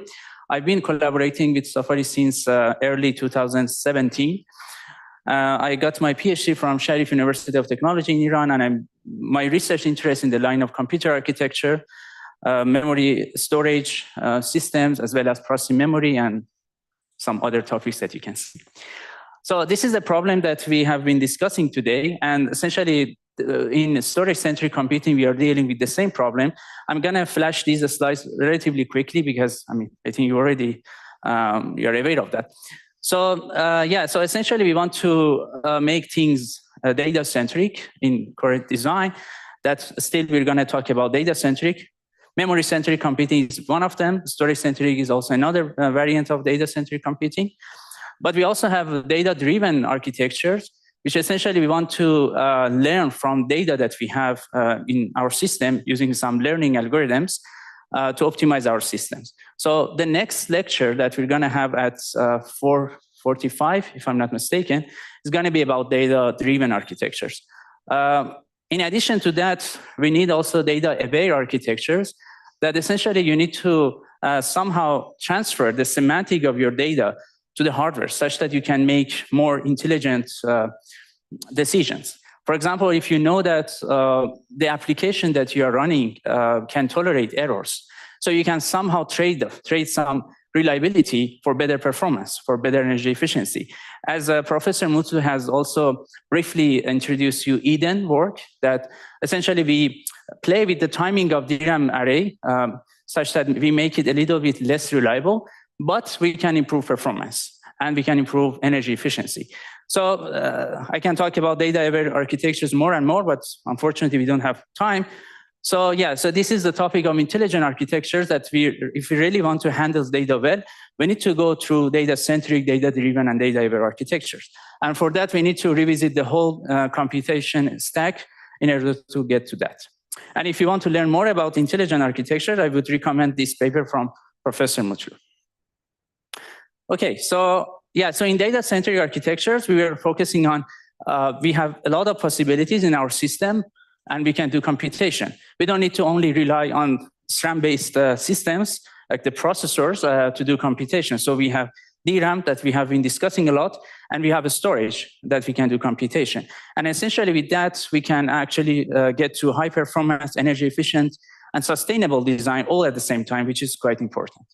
I've been collaborating with Safari since early 2017. I got my PhD from Sharif University of Technology in Iran, and my research interest in the line of computer architecture, memory storage systems, as well as processing memory and some other topics that you can see. So this is a problem that we have been discussing today, and essentially in storage-centric computing, we are dealing with the same problem. I'm going to flash these slides relatively quickly because I think you already you're aware of that. So so essentially we want to make things data-centric in correct design. That still we're going to talk about data-centric. Memory-centric computing is one of them. Storage-centric is also another variant of data-centric computing. But we also have data-driven architectures, which essentially we want to learn from data that we have in our system using some learning algorithms to optimize our systems. So the next lecture that we're going to have at 4:45, if I'm not mistaken, is going to be about data-driven architectures. In addition to that, we need also data-aware architectures that essentially you need to somehow transfer the semantic of your data to the hardware such that you can make more intelligent decisions. For example, if you know that the application that you are running can tolerate errors, so you can somehow trade some reliability for better performance, for better energy efficiency. As Professor Mutlu has also briefly introduced you EDM work, that essentially we play with the timing of the DRAM array such that we make it a little bit less reliable, but we can improve performance and we can improve energy efficiency. So I can talk about data-aware architectures more and more, but unfortunately we don't have time. So so this is the topic of intelligent architectures that if we really want to handle data well, we need to go through data-centric, data-driven, and data-aware architectures. And for that, we need to revisit the whole computation stack in order to get to that. And if you want to learn more about intelligent architecture, I would recommend this paper from Professor Mutlu. Okay, so in data-centric architectures, we were focusing on, we have a lot of possibilities in our system, and we can do computation. We don't need to only rely on SRAM-based systems, like the processors, to do computation. So we have DRAM that we have been discussing a lot, and we have a storage that we can do computation. And essentially with that, we can actually get to high performance, energy efficient, and sustainable design all at the same time, which is quite important.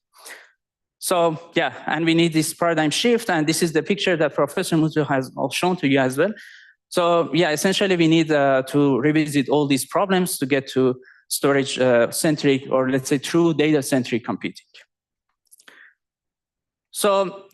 So and we need this paradigm shift, and this is the picture that Professor Mutlu has shown to you as well. So essentially we need to revisit all these problems to get to storage-centric, or let's say true data-centric computing. So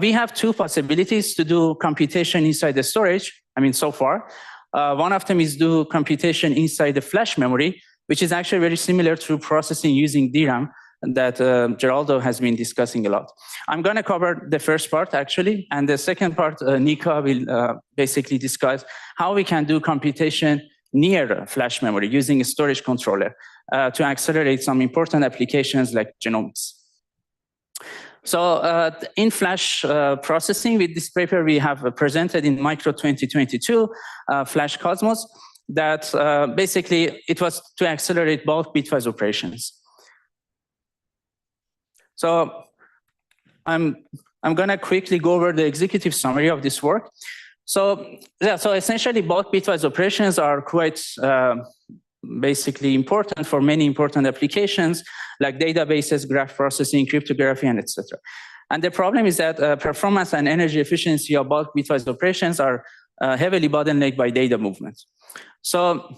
we have two possibilities to do computation inside the storage, so far. One of them is do computation inside the flash memory, which is actually very similar to processing using DRAM that Geraldo has been discussing a lot. I'm going to cover the first part, actually, and the second part, Nika will basically discuss how we can do computation near flash memory using a storage controller to accelerate some important applications like genomics. So in flash processing, with this paper we have presented in Micro 2022, Flash Cosmos, that basically it was to accelerate bulk bitwise operations. So I'm going to quickly go over the executive summary of this work. So yeah, so essentially bulk bitwise operations are quite basically important for many important applications like databases, graph processing, cryptography, and etc. And the problem is that performance and energy efficiency of bulk bitwise operations are heavily bottlenecked by data movement. So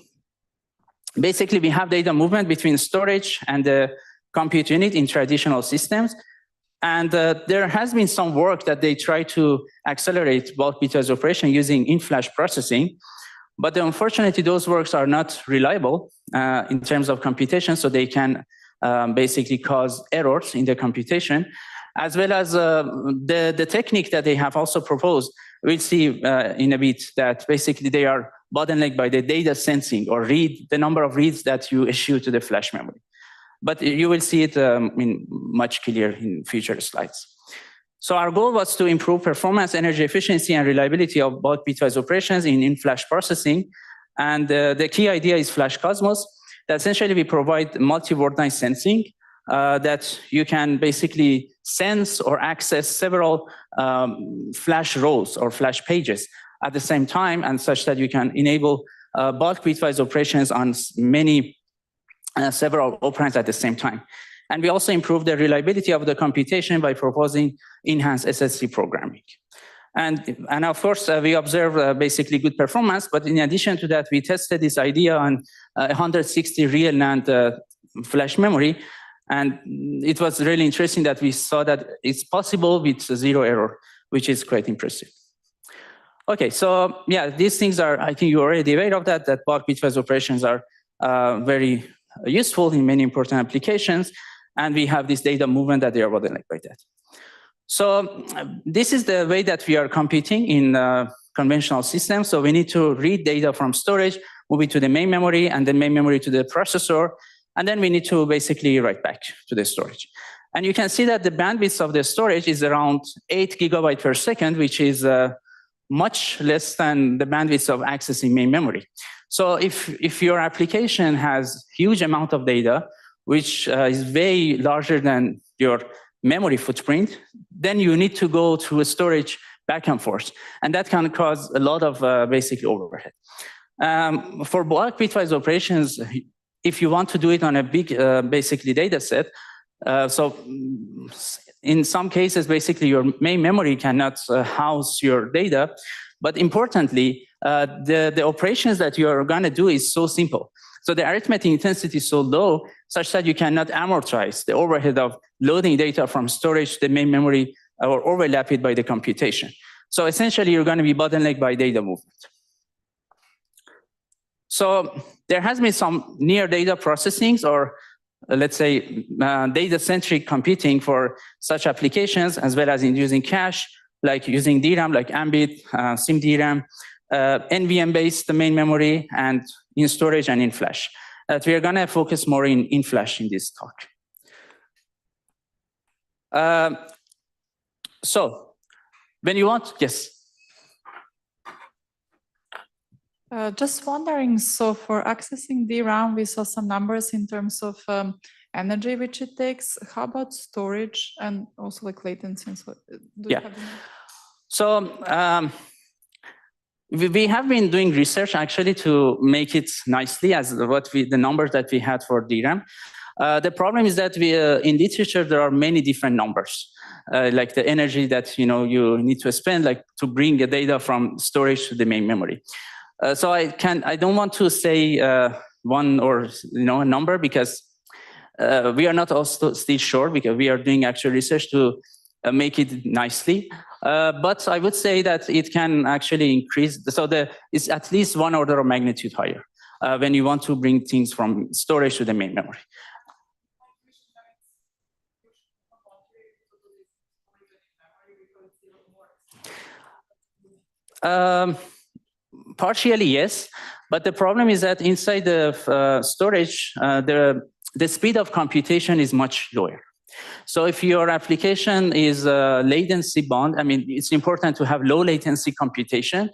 basically, we have data movement between storage and the compute unit in traditional systems. And there has been some work that they try to accelerate bulk bitwise operation using in-flash processing. But unfortunately, those works are not reliable in terms of computation, so they can basically cause errors in the computation, as well as the technique that they have also proposed. We'll see in a bit that basically they are bottlenecked by the data sensing or the number of reads that you issue to the flash memory. But you will see it much clearer in future slides. So our goal was to improve performance, energy efficiency, and reliability of bulk bitwise operations in flash processing. And the key idea is Flash Cosmos, that essentially we provide multi-word line sensing that you can basically sense or access several flash rows or flash pages at the same time, and such that you can enable bulk bitwise operations on several operands at the same time. And we also improve the reliability of the computation by proposing enhanced SSD programming. And of course, we observe basically good performance, but in addition to that, we tested this idea on 160 real NAND flash memory. And it was really interesting that we saw that it's possible with zero error, which is quite impressive. Okay, so yeah, these things are, I think you're already aware of that bulk bitwise operations are very useful in many important applications. And we have this data movement that they are bottlenecked by that. So this is the way that we are computing in conventional systems. So we need to read data from storage, move it to the main memory, and the main memory to the processor. And then we need to basically write back to the storage. And you can see that the bandwidth of the storage is around 8 gigabytes per second, which is much less than the bandwidth of accessing main memory. So if your application has huge amount of data, which is way larger than your memory footprint, then you need to go to a storage back and forth. And that can cause a lot of basically overhead. For bulk bitwise operations, if you want to do it on a big basically data set, so in some cases, basically your main memory cannot house your data. But importantly, the operations that you are going to do is so simple. So the arithmetic intensity is so low, such that you cannot amortize the overhead of loading data from storage to the main memory or overlap it by the computation. So essentially, you're going to be bottlenecked by data movement. So there has been some near data processings, or let's say data-centric computing for such applications, as well as in using cache, like using DRAM, like Ambit, SIM-DRAM, NVM-based main memory, and in storage and in flash. We are going to focus more in flash in this talk. So when you want, yes. Just wondering, so for accessing DRAM, we saw some numbers in terms of energy which it takes. How about storage and also like latency? So So we have been doing research actually to make it nicely as the numbers that we had for DRAM. The problem is that in literature there are many different numbers, like the energy that you need to spend like to bring the data from storage to the main memory. So I don't want to say one or a number, because we are not also still sure, because we are doing actual research to make it nicely. But I would say that it can actually increase. So it's at least one order of magnitude higher when you want to bring things from storage to the main memory. Partially, yes. But the problem is that inside the storage, the speed of computation is much lower. So if your application is latency bound, I mean, it's important to have low latency computation.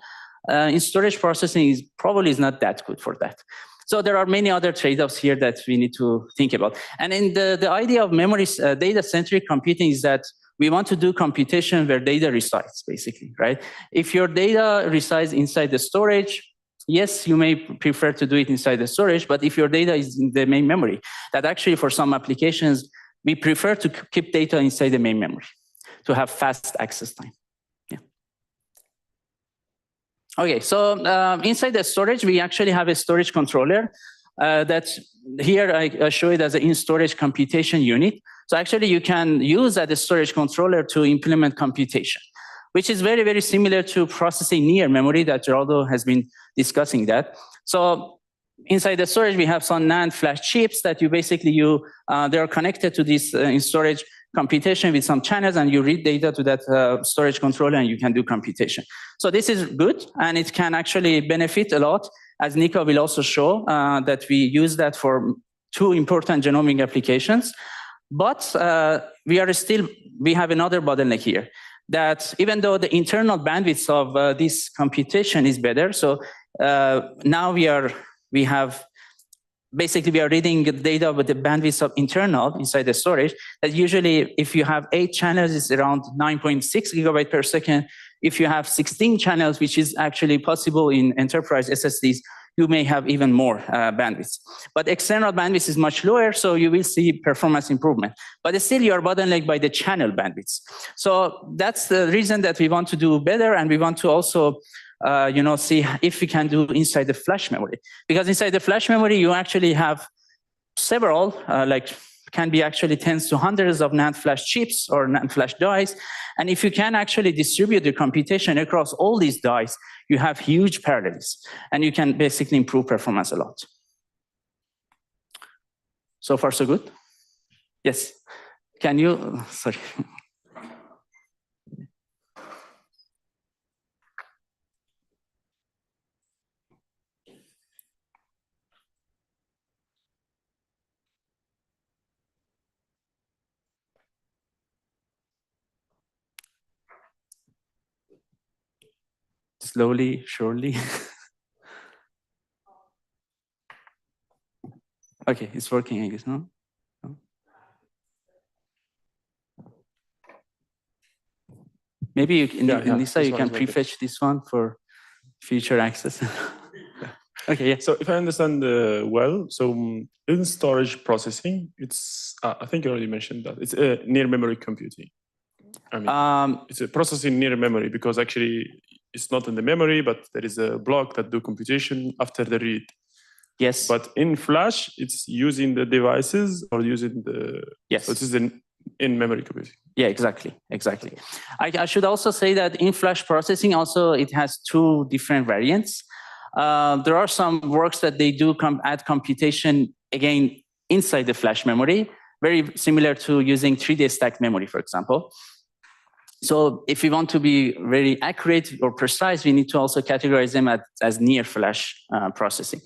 In storage processing probably is not that good for that. So there are many other trade-offs here that we need to think about. And in the idea of memory data-centric computing is that we want to do computation where data resides, basically, right? If your data resides inside the storage, yes, you may prefer to do it inside the storage, but if your data is in the main memory, that actually for some applications, we prefer to keep data inside the main memory to have fast access time. Yeah. Okay, so inside the storage, we actually have a storage controller that here I show it as an in-storage computation unit. So actually you can use that storage controller to implement computation, which is very, very similar to processing near memory that Geraldo has been discussing that. So inside the storage, we have some NAND flash chips that you basically, they are connected to this in storage computation with some channels, and you read data to that storage controller and you can do computation. So this is good, and it can actually benefit a lot, as Nico will also show, that we use that for 2 important genomic applications. But we have another bottleneck here, that even though the internal bandwidth of this computation is better, so now we are reading the data with the bandwidth of internal inside the storage, that usually if you have 8 channels, it's around 9.6 gigabyte per second. If you have 16 channels, which is actually possible in enterprise SSDs, you may have even more bandwidth. But external bandwidth is much lower, so you will see performance improvement. But still, you are bottlenecked by the channel bandwidth. So that's the reason that we want to do better, and we want to also see if we can do inside the flash memory. Because inside the flash memory, you actually have several, can be actually tens to hundreds of NAND flash chips or NAND flash dies. And if you can actually distribute the computation across all these dies, you have huge parallels, and you can basically improve performance a lot. So far, so good? Yes. Can you, sorry. Slowly, surely. Okay, it's working, I guess, no? Maybe you can, Lisa, you can prefetch this one for future access. Okay, yeah. So if I understand well, so in storage processing, it's, I think you already mentioned that, it's near memory computing. I mean, it's a processing near memory because actually it's not in the memory, but there is a block that do computation after the read. Yes. But in Flash, it's using the devices or using the... Yes. So it is in memory computing. Yeah, exactly. I should also say that in Flash processing also, it has 2 different variants. There are some works that they do add computation, again, inside the Flash memory, very similar to using 3D stacked memory, for example. So if we want to be very accurate or precise, we need to also categorize them as near Flash processing.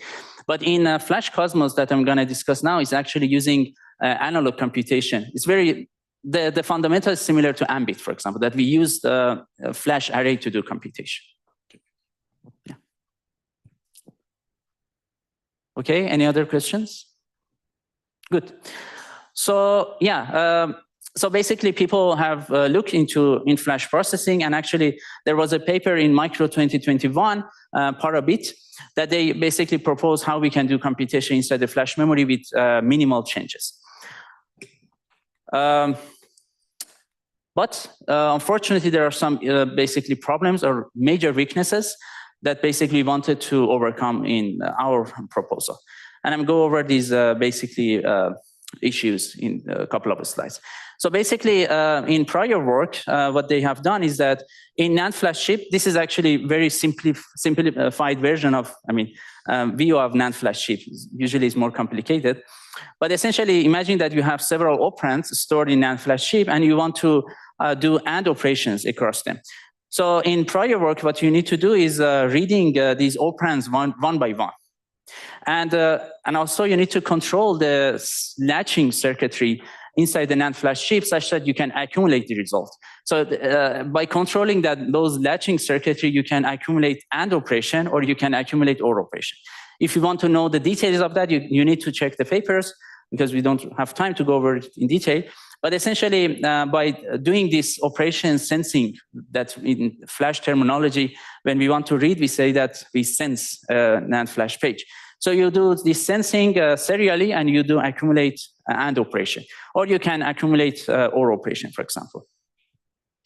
But in Flash Cosmos that I'm going to discuss now is actually using analog computation. It's the fundamental is similar to Ambit, for example, that we use the Flash array to do computation. Yeah. Okay, any other questions? Good. So yeah, so basically people have looked into in-flash processing, and actually there was a paper in Micro 2021, Parabit, that they basically propose how we can do computation inside the flash memory with minimal changes. But unfortunately, there are some basically problems or major weaknesses that basically we wanted to overcome in our proposal. And I'm going to go over these basically issues in a couple of slides. So basically, in prior work, what they have done is that in NAND flash chip, this is actually very simplified version of, view of NAND flash chip. Usually it's more complicated. But essentially, imagine that you have several operands stored in NAND flash chip, and you want to do AND operations across them. So in prior work, what you need to do is reading these operands one by one. And also you need to control the latching circuitry inside the NAND flash chip such that you can accumulate the result. So by controlling those latching circuitry, you can accumulate AND operation or you can accumulate OR operation. If you want to know the details of that, you need to check the papers. because we don't have time to go over it in detail. But essentially, by doing this operation sensing, that in Flash terminology, when we want to read, we say that we sense a NAND Flash page. So you do this sensing serially, and you do accumulate AND operation, or you can accumulate OR operation, for example.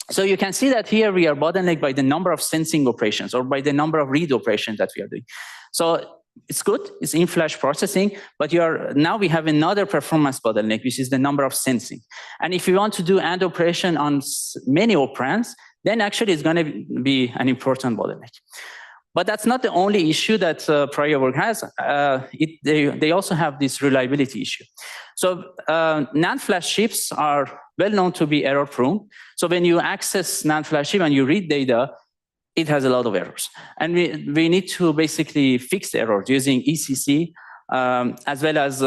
So you can see that here we are bottlenecked by the number of sensing operations or by the number of read operations that we are doing. So it's good, it's in Flash processing, but now we have another performance bottleneck, which is the number of sensing. And if you want to do AND operation on many operands, then actually it's going to be an important bottleneck. But that's not the only issue that prior work has. They also have this reliability issue. So NAND Flash chips are well known to be error prone. So when you access NAND Flash chip and you read data, it has a lot of errors. And we need to basically fix the errors using ECC, as well as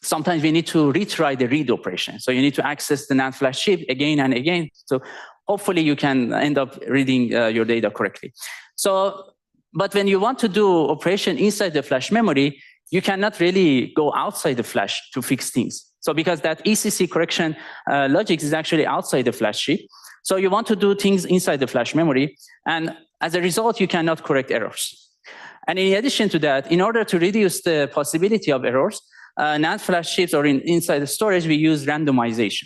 sometimes we need to retry the read operation. So you need to access the NAND Flash chip again and again. So hopefully you can end up reading your data correctly. So, but when you want to do operation inside the Flash memory, you cannot really go outside the Flash to fix things. So because that ECC correction logic is actually outside the Flash chip. So you want to do things inside the Flash memory, and as a result, you cannot correct errors. And in addition to that, in order to reduce the possibility of errors, NAND Flash chips or inside the storage, we use randomization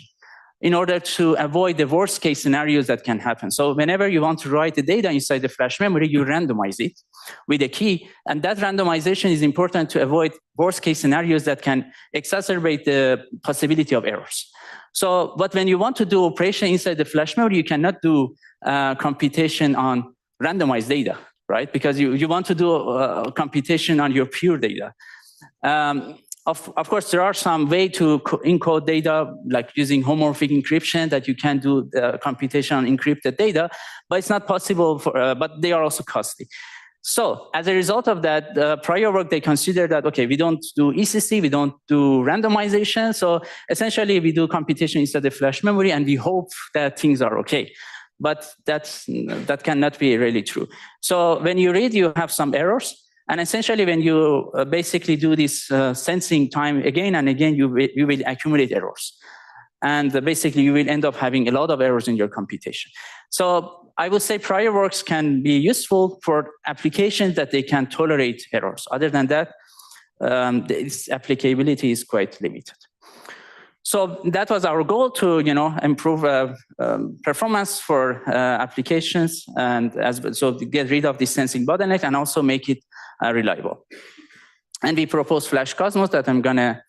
in order to avoid the worst case scenarios that can happen. So whenever you want to write the data inside the Flash memory, you randomize it with a key, and that randomization is important to avoid worst case scenarios that can exacerbate the possibility of errors. So, but when you want to do operation inside the Flash memory, you cannot do computation on randomized data, right? Because you want to do computation on your pure data. Of course, there are some way to encode data, like using homomorphic encryption, that you can do computation on encrypted data, but it's not possible, but they are also costly. So as a result of that, prior work, they consider that, okay, we don't do ECC, we don't do randomization. So essentially, we do computation inside the Flash memory, and we hope that things are okay. But that cannot be really true. So when you read, you have some errors. And essentially, when you basically do this sensing time again and again, you will accumulate errors. And basically, you will end up having a lot of errors in your computation. So I would say prior works can be useful for applications that they can tolerate errors. Other than that, its applicability is quite limited. So that was our goal, to improve performance for applications, and so to get rid of the sensing bottleneck and also make it reliable. And we propose Flash Cosmos that I'm going to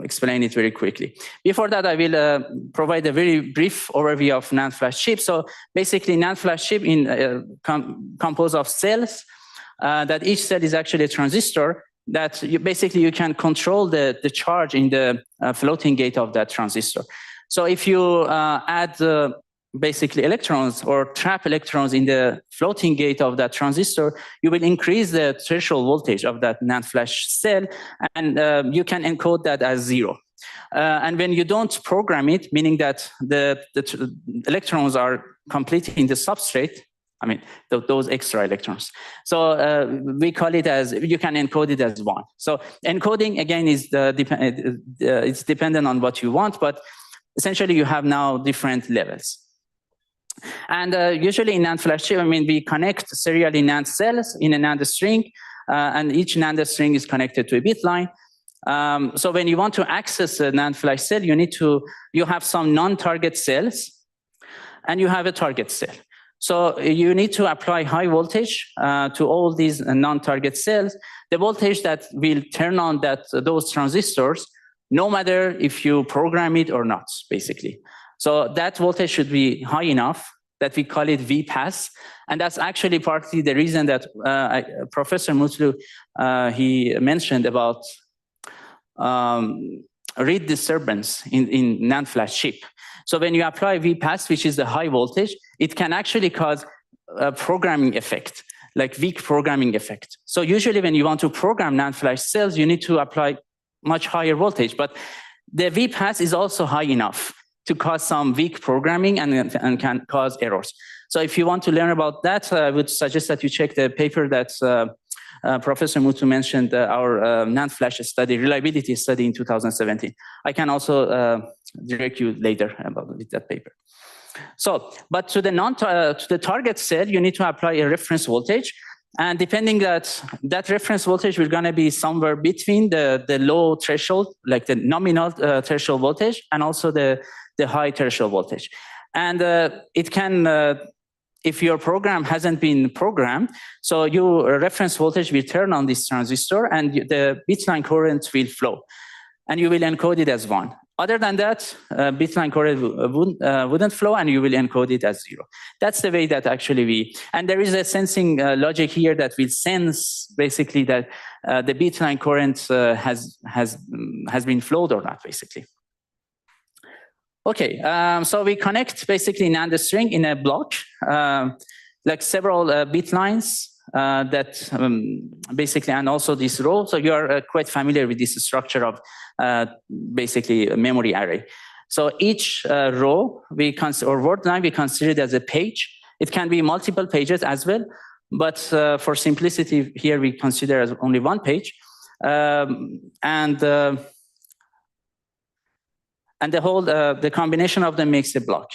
explain it very quickly. Before that, I will provide a very brief overview of NAND Flash chip. So basically, NAND Flash chip composed of cells, that each cell is actually a transistor, that you can control the charge in the floating gate of that transistor. So if you add basically electrons or trap electrons in the floating gate of that transistor, you will increase the threshold voltage of that NAND Flash cell, and you can encode that as 0. And when you don't program it, meaning that the electrons are completely in the substrate, I mean, those extra electrons. So we call it as, you can encode it as 1. So encoding, again, is it's dependent on what you want, but essentially you have now different levels. And usually in NAND Flash chip, we connect serially NAND cells in a NAND string, and each NAND string is connected to a bit line. So when you want to access a NAND Flash cell, you have some non-target cells, and you have a target cell. So you need to apply high voltage to all these non-target cells, the voltage that will turn on those transistors, no matter if you program it or not, basically. So that voltage should be high enough that we call it VPass. And that's actually partly the reason that Professor Mutlu, he mentioned about read disturbance in NAND Flash chip. So when you apply VPass, which is the high voltage, it can actually cause a programming effect, like weak programming effect. So usually when you want to program NAND Flash cells, you need to apply much higher voltage, but the VPass is also high enough to cause some weak programming and can cause errors. So if you want to learn about that, I would suggest that you check the paper that Professor Mutlu mentioned our NAND flash study, reliability study in 2017. I can also direct you later about that paper. So, but to the target cell, you need to apply a reference voltage. And depending that reference voltage, we're going to be somewhere between the low threshold, like the nominal threshold voltage, and also the high threshold voltage. And it can, if your program hasn't been programmed, so your reference voltage will turn on this transistor, and the bitline current will flow, and you will encode it as 1. Other than that, bitline current wouldn't flow, and you will encode it as 0. That's the way that actually and there is a sensing logic here that will sense basically that the bitline current has been flowed or not, basically. Okay, so we connect basically NAND string in a block, like several bit lines that basically, and also this row. So you are quite familiar with this structure of basically a memory array. So each row or word line we consider it as a page. It can be multiple pages as well, but for simplicity here we consider as only 1 page. And the whole the combination of them makes a block.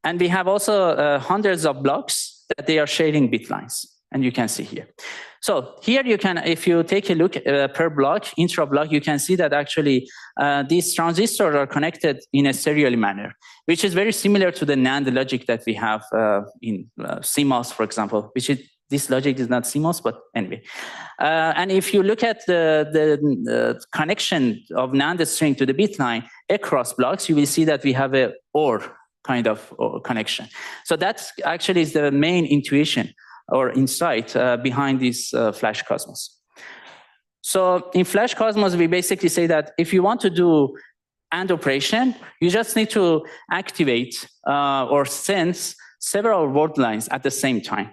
And we have also hundreds of blocks that they are sharing bit lines, and you can see here. So here you can, if you take a look per block, intra-block, you can see that actually these transistors are connected in a serial manner, which is very similar to the NAND logic that we have in CMOS, for example, which is, this logic is not CMOS, but anyway. And if you look at the connection of NAND string to the bit line across blocks, you will see that we have a OR kind of connection. So that actually is the main intuition or insight behind this Flash Cosmos. So in Flash Cosmos, we basically say that if you want to do AND operation, you just need to activate or sense several word lines at the same time.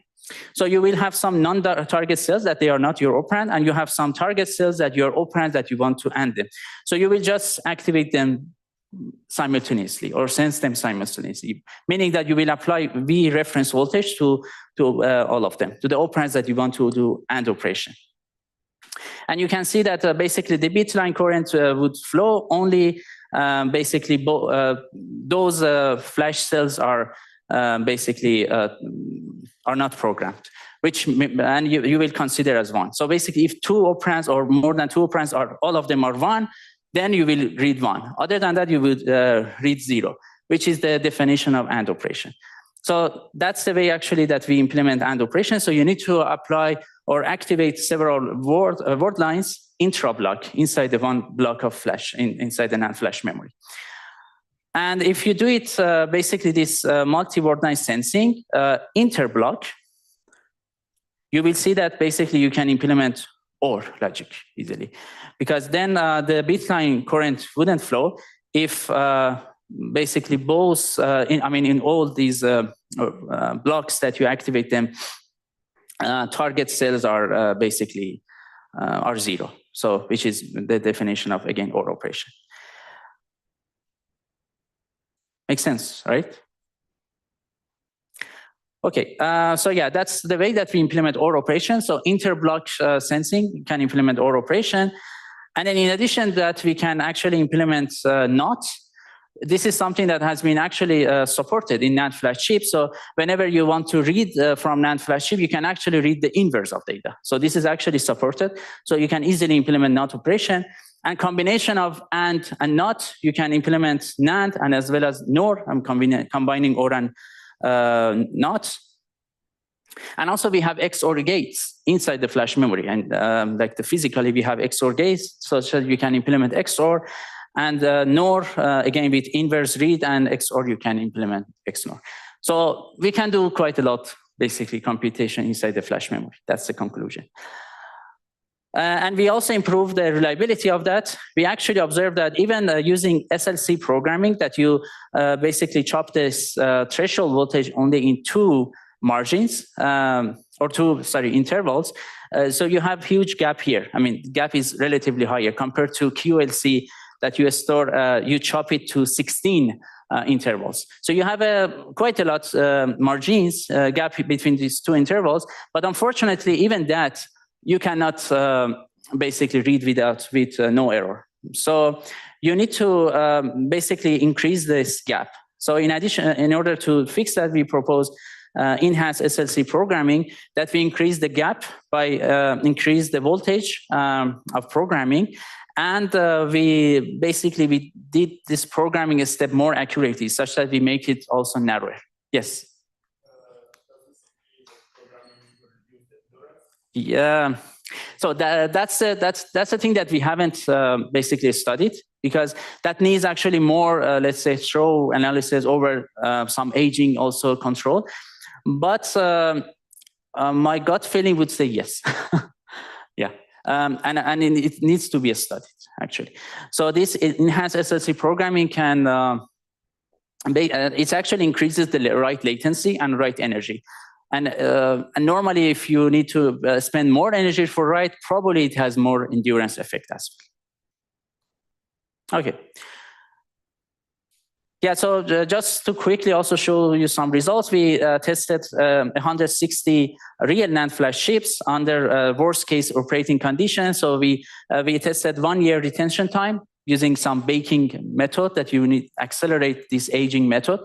So you will have some non-target cells that they are not your operand, and you have some target cells that your operand that you want to AND them. So you will just activate them simultaneously or sense them simultaneously, meaning that you will apply V reference voltage to all of them, to the operands that you want to do AND operation. And you can see that basically the bit line current would flow only basically those flash cells are basically are not programmed, and you will consider as 1. So basically if 2 operands or more than 2 operands are, all of them are 1, then you will read 1. Other than that, you would read 0, which is the definition of AND operation. So that's the way actually that we implement AND operation. So you need to apply or activate several word lines intra-block inside the 1 block of flash, inside the NAND flash memory. And if you do it, basically this multi-word line sensing inter-block, you will see that basically you can implement OR logic easily, because then the bitline current wouldn't flow if basically both, in all these blocks that you activate them, target cells are basically are 0. So which is the definition of, again, OR operation. Makes sense, right? Okay, so yeah, that's the way that we implement OR operation. So inter-block sensing can implement OR operation. And then in addition to that, we can actually implement NOT. This is something that has been actually supported in NAND flash chip. So whenever you want to read from NAND flash chip, you can actually read the inverse of data. So this is actually supported. So you can easily implement NOT operation. And combination of AND and NOT, you can implement NAND and as well as NOR. I'm combining OR and NOT. And also we have XOR gates inside the flash memory. And physically we have XOR gates such that you can implement XOR. And NOR, again, with inverse read and XOR, you can implement XNOR. So we can do quite a lot, basically, computation inside the flash memory. That's the conclusion. And we also improve the reliability of that. We actually observed that even using SLC programming, that you basically chop this threshold voltage only in 2 margins, intervals. So you have huge gap here. I mean, gap is relatively higher compared to QLC that you store, you chop it to 16 intervals. So you have quite a lot margins gap between these 2 intervals. But unfortunately, even that you cannot basically read with no error. So you need to basically increase this gap. So in addition, in order to fix that, we propose enhanced SLC programming, that we increase the gap by increase the voltage of programming. And we did this programming a step more accurately, such that we make it also narrower. Yes. Yeah. So that's the thing that we haven't basically studied, because that needs actually more, let's say, throw analysis over some aging also control. But my gut feeling would say yes. Yeah. And it needs to be studied, actually. So this enhanced SLC programming can, it actually increases the write latency and write energy. And normally, if you need to spend more energy for write, probably it has more endurance effect as well. Okay. Yeah, so just to quickly also show you some results, we tested 160 real NAND flash chips under worst case operating conditions. So we tested 1 year retention time using some baking method that you need accelerate this aging method.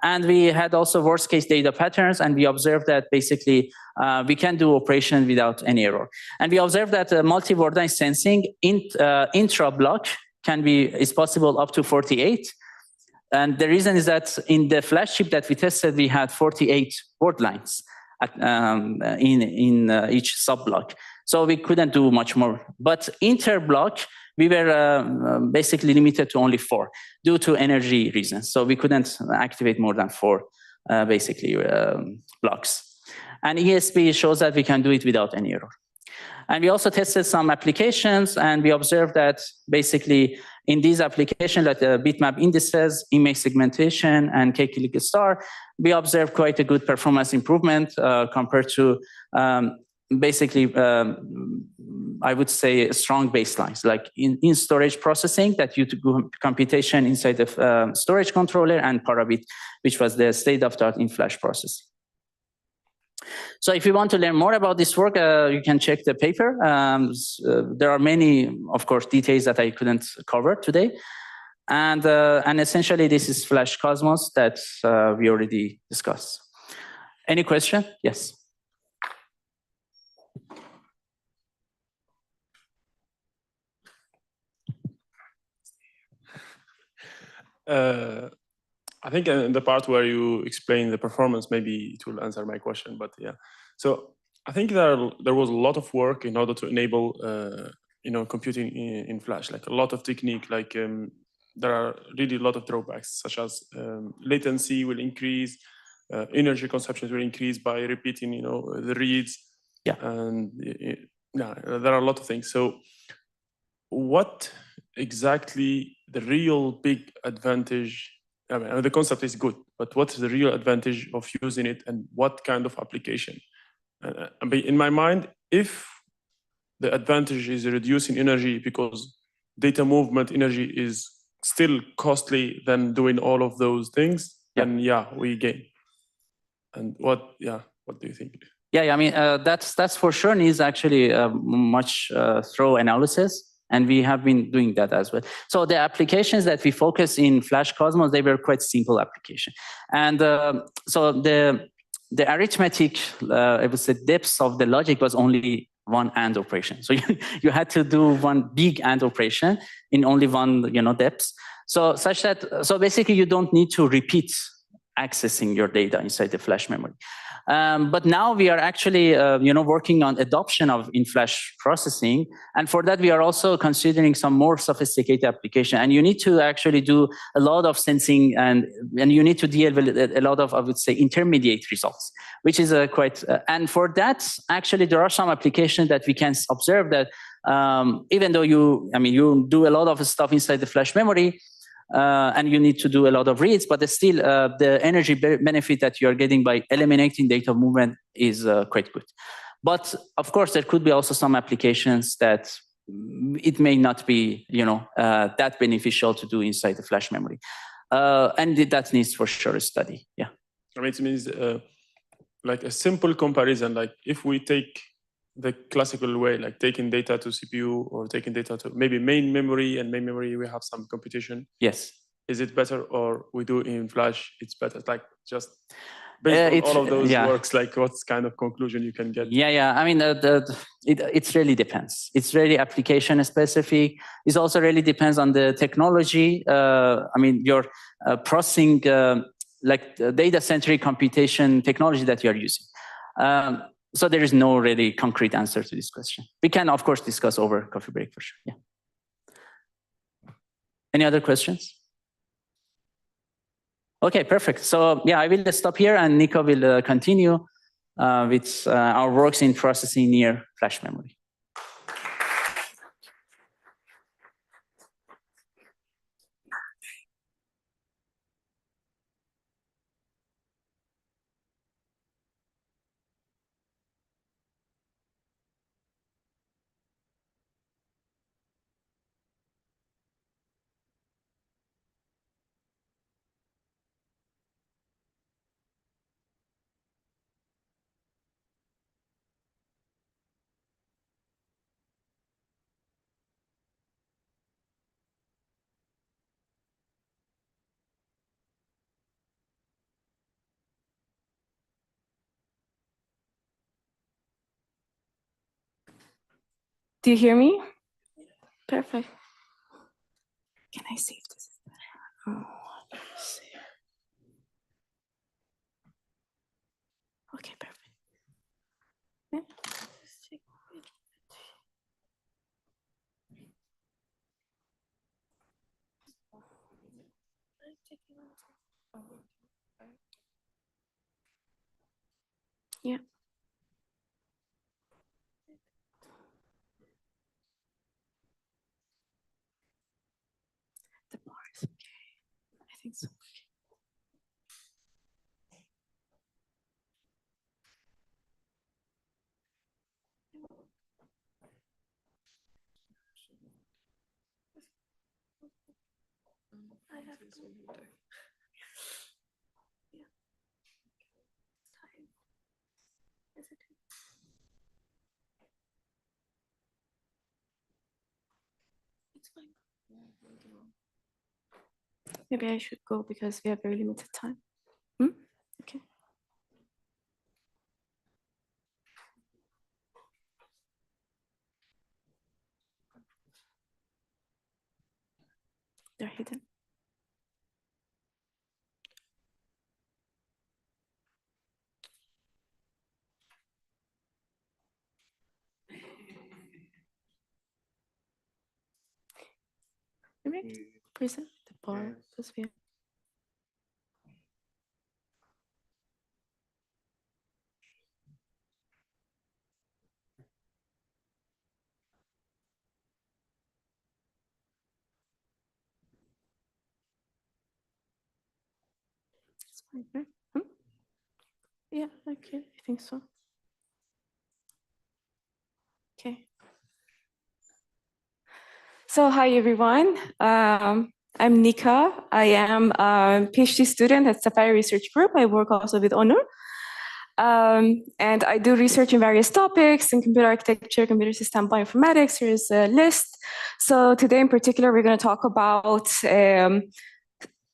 And we had also worst case data patterns, and we observed that basically we can do operation without any error. And we observed that multi-word sensing intra-block is possible up to 48. And the reason is that in the flash chip that we tested, we had 48 word lines in each sub-block. So we couldn't do much more. But inter-block, we were basically limited to only 4 due to energy reasons. So we couldn't activate more than 4 basically blocks. And ESP shows that we can do it without any error. And we also tested some applications, and we observed that basically in these applications, like the bitmap indices, image segmentation, and K-click star, we observed quite a good performance improvement compared to basically, I would say, strong baselines, like in storage processing that you do computation inside the storage controller, and Parabit, which was the state-of-the-art in flash processing. So if you want to learn more about this work, you can check the paper. There are many, of course, details that I couldn't cover today. And essentially, this is Flash Cosmos that we already discussed. Any question? Yes. I think in the part where you explain the performance, maybe it will answer my question, but yeah. So I think there was a lot of work in order to enable, computing in Flash, like a lot of technique, like there are really a lot of drawbacks, such as latency will increase, energy consumption will increase by repeating, the reads. Yeah. And there are a lot of things. So what exactly the real big advantage? I mean, the concept is good, but what is the real advantage of using it, and what kind of application? In my mind, if the advantage is reducing energy because data movement energy is still costly than doing all of those things, then yeah, we gain. And what do you think? Yeah, I mean, that's for sure needs actually much thorough analysis. And we have been doing that as well. So the applications that we focus in Flash Cosmos, they were quite simple application. And so the arithmetic, I would say, depths of the logic was only one AND operation. So you had to do one big AND operation in only one, depth. So basically you don't need to repeat accessing your data inside the flash memory. But now we are actually, working on adoption of in-flash processing. And for that, we are also considering some more sophisticated application. And you need to actually do a lot of sensing, and you need to deal with a lot of, I would say, intermediate results, which is quite, and for that, actually, there are some applications that we can observe that even though you do a lot of stuff inside the flash memory, and you need to do a lot of reads, but still the energy benefit that you are getting by eliminating data movement is quite good. But of course, there could be also some applications that it may not be, that beneficial to do inside the flash memory, and that needs for sure a study. Yeah. I mean, it means like a simple comparison. Like if we take the classical way, like taking data to CPU or taking data to maybe main memory, and main memory we have some computation. Yes. Is it better, or we do in Flash? It's better. Like just based on all of those works, like what kind of conclusion you can get? Yeah. I mean, it really depends. It's really application specific. It also really depends on the technology. I mean, your processing, like data-centric computation technology that you are using. So there is no really concrete answer to this question. We can, of course, discuss over coffee break for sure. Yeah. Any other questions? Okay, perfect. So yeah, I will stop here, and Nico will continue with our works in processing near flash memory. Do you hear me? Perfect. Can I save this? Oh, let's see. Okay, perfect. Yeah. Yeah. The bar is okay. I think so. I have to. Yeah. Time. Is it? It's fine. Maybe I should go because we have very limited time. Okay. They're hidden. Maybe present the bar because we have. It's fine, right? Yeah, okay, I think so. Okay. So hi, everyone. I'm Nika. I am a PhD student at Safari Research Group. I work also with Onur. And I do research in various topics in computer architecture, computer system bioinformatics. Here's a list. So today in particular, we're going to talk about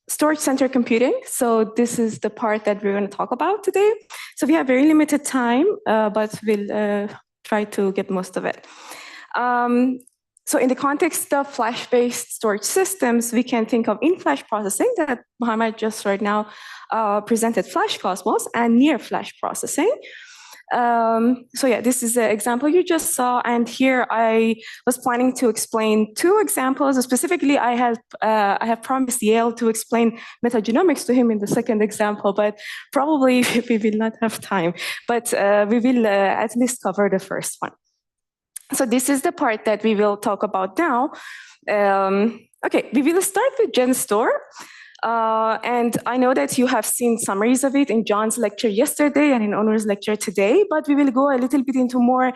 storage-centric computing. So this is the part that we're going to talk about today. So we have very limited time, but we'll try to get most of it. So in the context of flash-based storage systems, we can think of in-flash processing that Mohammed just right now presented, Flash Cosmos, and near-flash processing. So yeah, this is the example you just saw, and here I was planning to explain two examples. Specifically, I have promised Yale to explain metagenomics to him in the second example, but probably we will not have time. But we will at least cover the first one. So this is the part that we will talk about now. Okay, we will start with GenStore. And I know that you have seen summaries of it in John's lecture yesterday and in Onur's lecture today, but we will go a little bit into more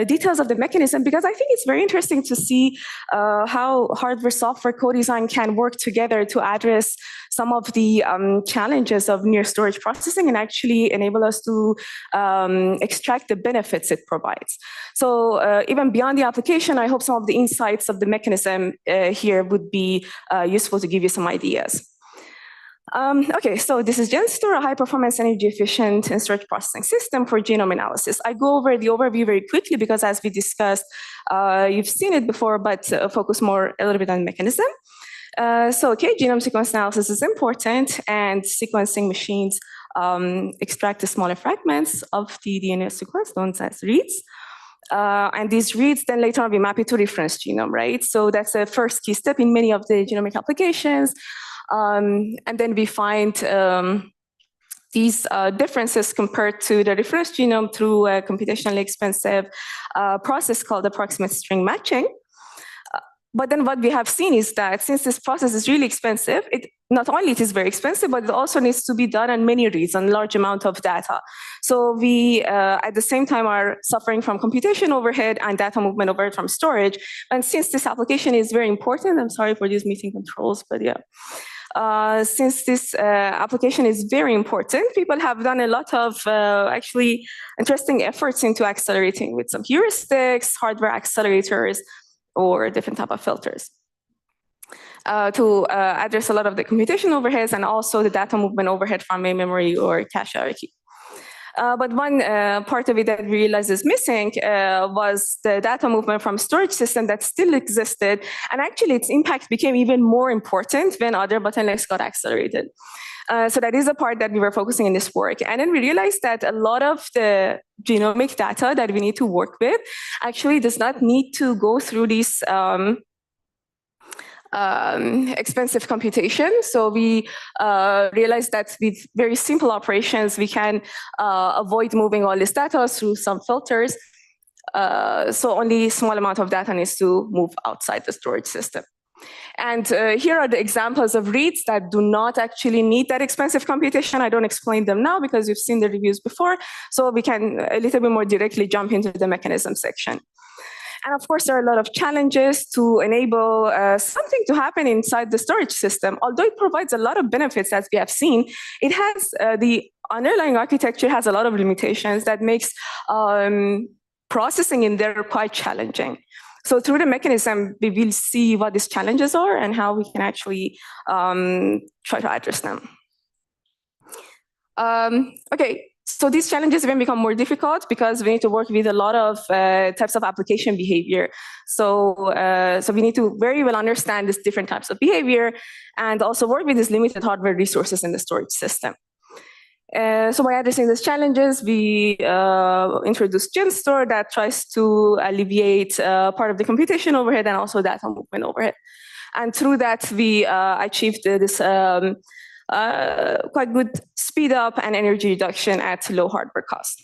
details of the mechanism, because I think it's very interesting to see how hardware-software co-design can work together to address some of the challenges of near storage processing and actually enable us to extract the benefits it provides. So even beyond the application, I hope some of the insights of the mechanism here would be useful to give you some ideas. Okay, so this is GenStore, a high-performance, energy-efficient and storage processing system for genome analysis. I go over the overview very quickly because, as we discussed, you've seen it before, but focus more a little bit on the mechanism. Okay, genome sequence analysis is important, and sequencing machines extract the smaller fragments of the DNA sequence known as reads. And these reads then later on be mapped to reference genome, right? So that's the first key step in many of the genomic applications. And then we find these differences compared to the reference genome through a computationally expensive process called approximate string matching. But then what we have seen is that since this process is really expensive, not only it is very expensive, but it also needs to be done on many reads, on a large amount of data. So we, at the same time, are suffering from computation overhead and data movement overhead from storage. And since this application is very important, I'm sorry for these meeting controls, but yeah. Since this application is very important, people have done a lot of actually interesting efforts into accelerating with some heuristics, hardware accelerators, or different type of filters to address a lot of the computation overheads and also the data movement overhead from a memory or cache hierarchy. But one part of it that we realized is missing was the data movement from storage system that still existed. And actually, its impact became even more important when other bottlenecks got accelerated. So that is a part that we were focusing in this work. And then we realized that a lot of the genomic data that we need to work with actually does not need to go through these expensive computation. So we realized that with very simple operations, we can avoid moving all this data through some filters. So only a small amount of data needs to move outside the storage system. And here are the examples of reads that do not actually need that expensive computation. I don't explain them now because you've seen the reviews before. So we can a little bit more directly jump into the mechanism section. And of course, there are a lot of challenges to enable something to happen inside the storage system. Although it provides a lot of benefits, as we have seen, it has the underlying architecture has a lot of limitations that makes processing in there quite challenging. So through the mechanism, we will see what these challenges are and how we can actually try to address them. Okay. So these challenges even become more difficult because we need to work with a lot of types of application behavior. So, so we need to very well understand these different types of behavior and also work with these limited hardware resources in the storage system. So by addressing these challenges, we introduced GenStore that tries to alleviate part of the computation overhead and also data movement overhead. And through that, we achieved this quite good speed up and energy reduction at low hardware cost.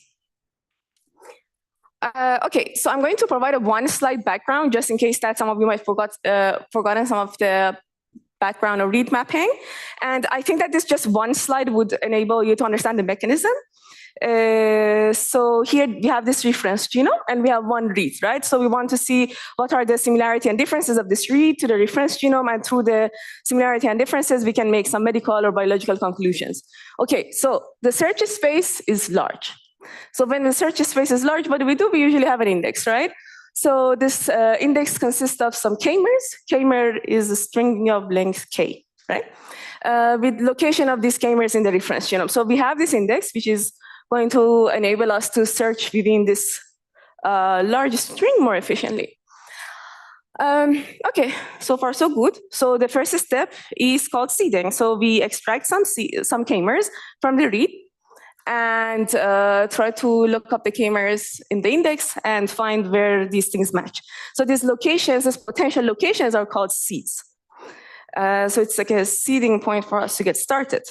Okay, so I'm going to provide a one slide background just in case that some of you might forgotten some of the background or read mapping. And I think that this just one slide would enable you to understand the mechanism. So here we have this reference genome and we have one read, right? So we want to see what are the similarity and differences of this read to the reference genome, and through the similarity and differences, we can make some medical or biological conclusions. Okay, so the search space is large. So when the search space is large, what do? We usually have an index, right? So this index consists of some k-mers. K-mer is a string of length k, right? With location of these k-mers in the reference genome. So we have this index, which is going to enable us to search within this large string more efficiently. Okay, so far so good. So the first step is called seeding. So we extract some k-mers from the read and try to look up the k-mers in the index and find where these things match. So these locations, these potential locations are called seeds. So it's like a seeding point for us to get started.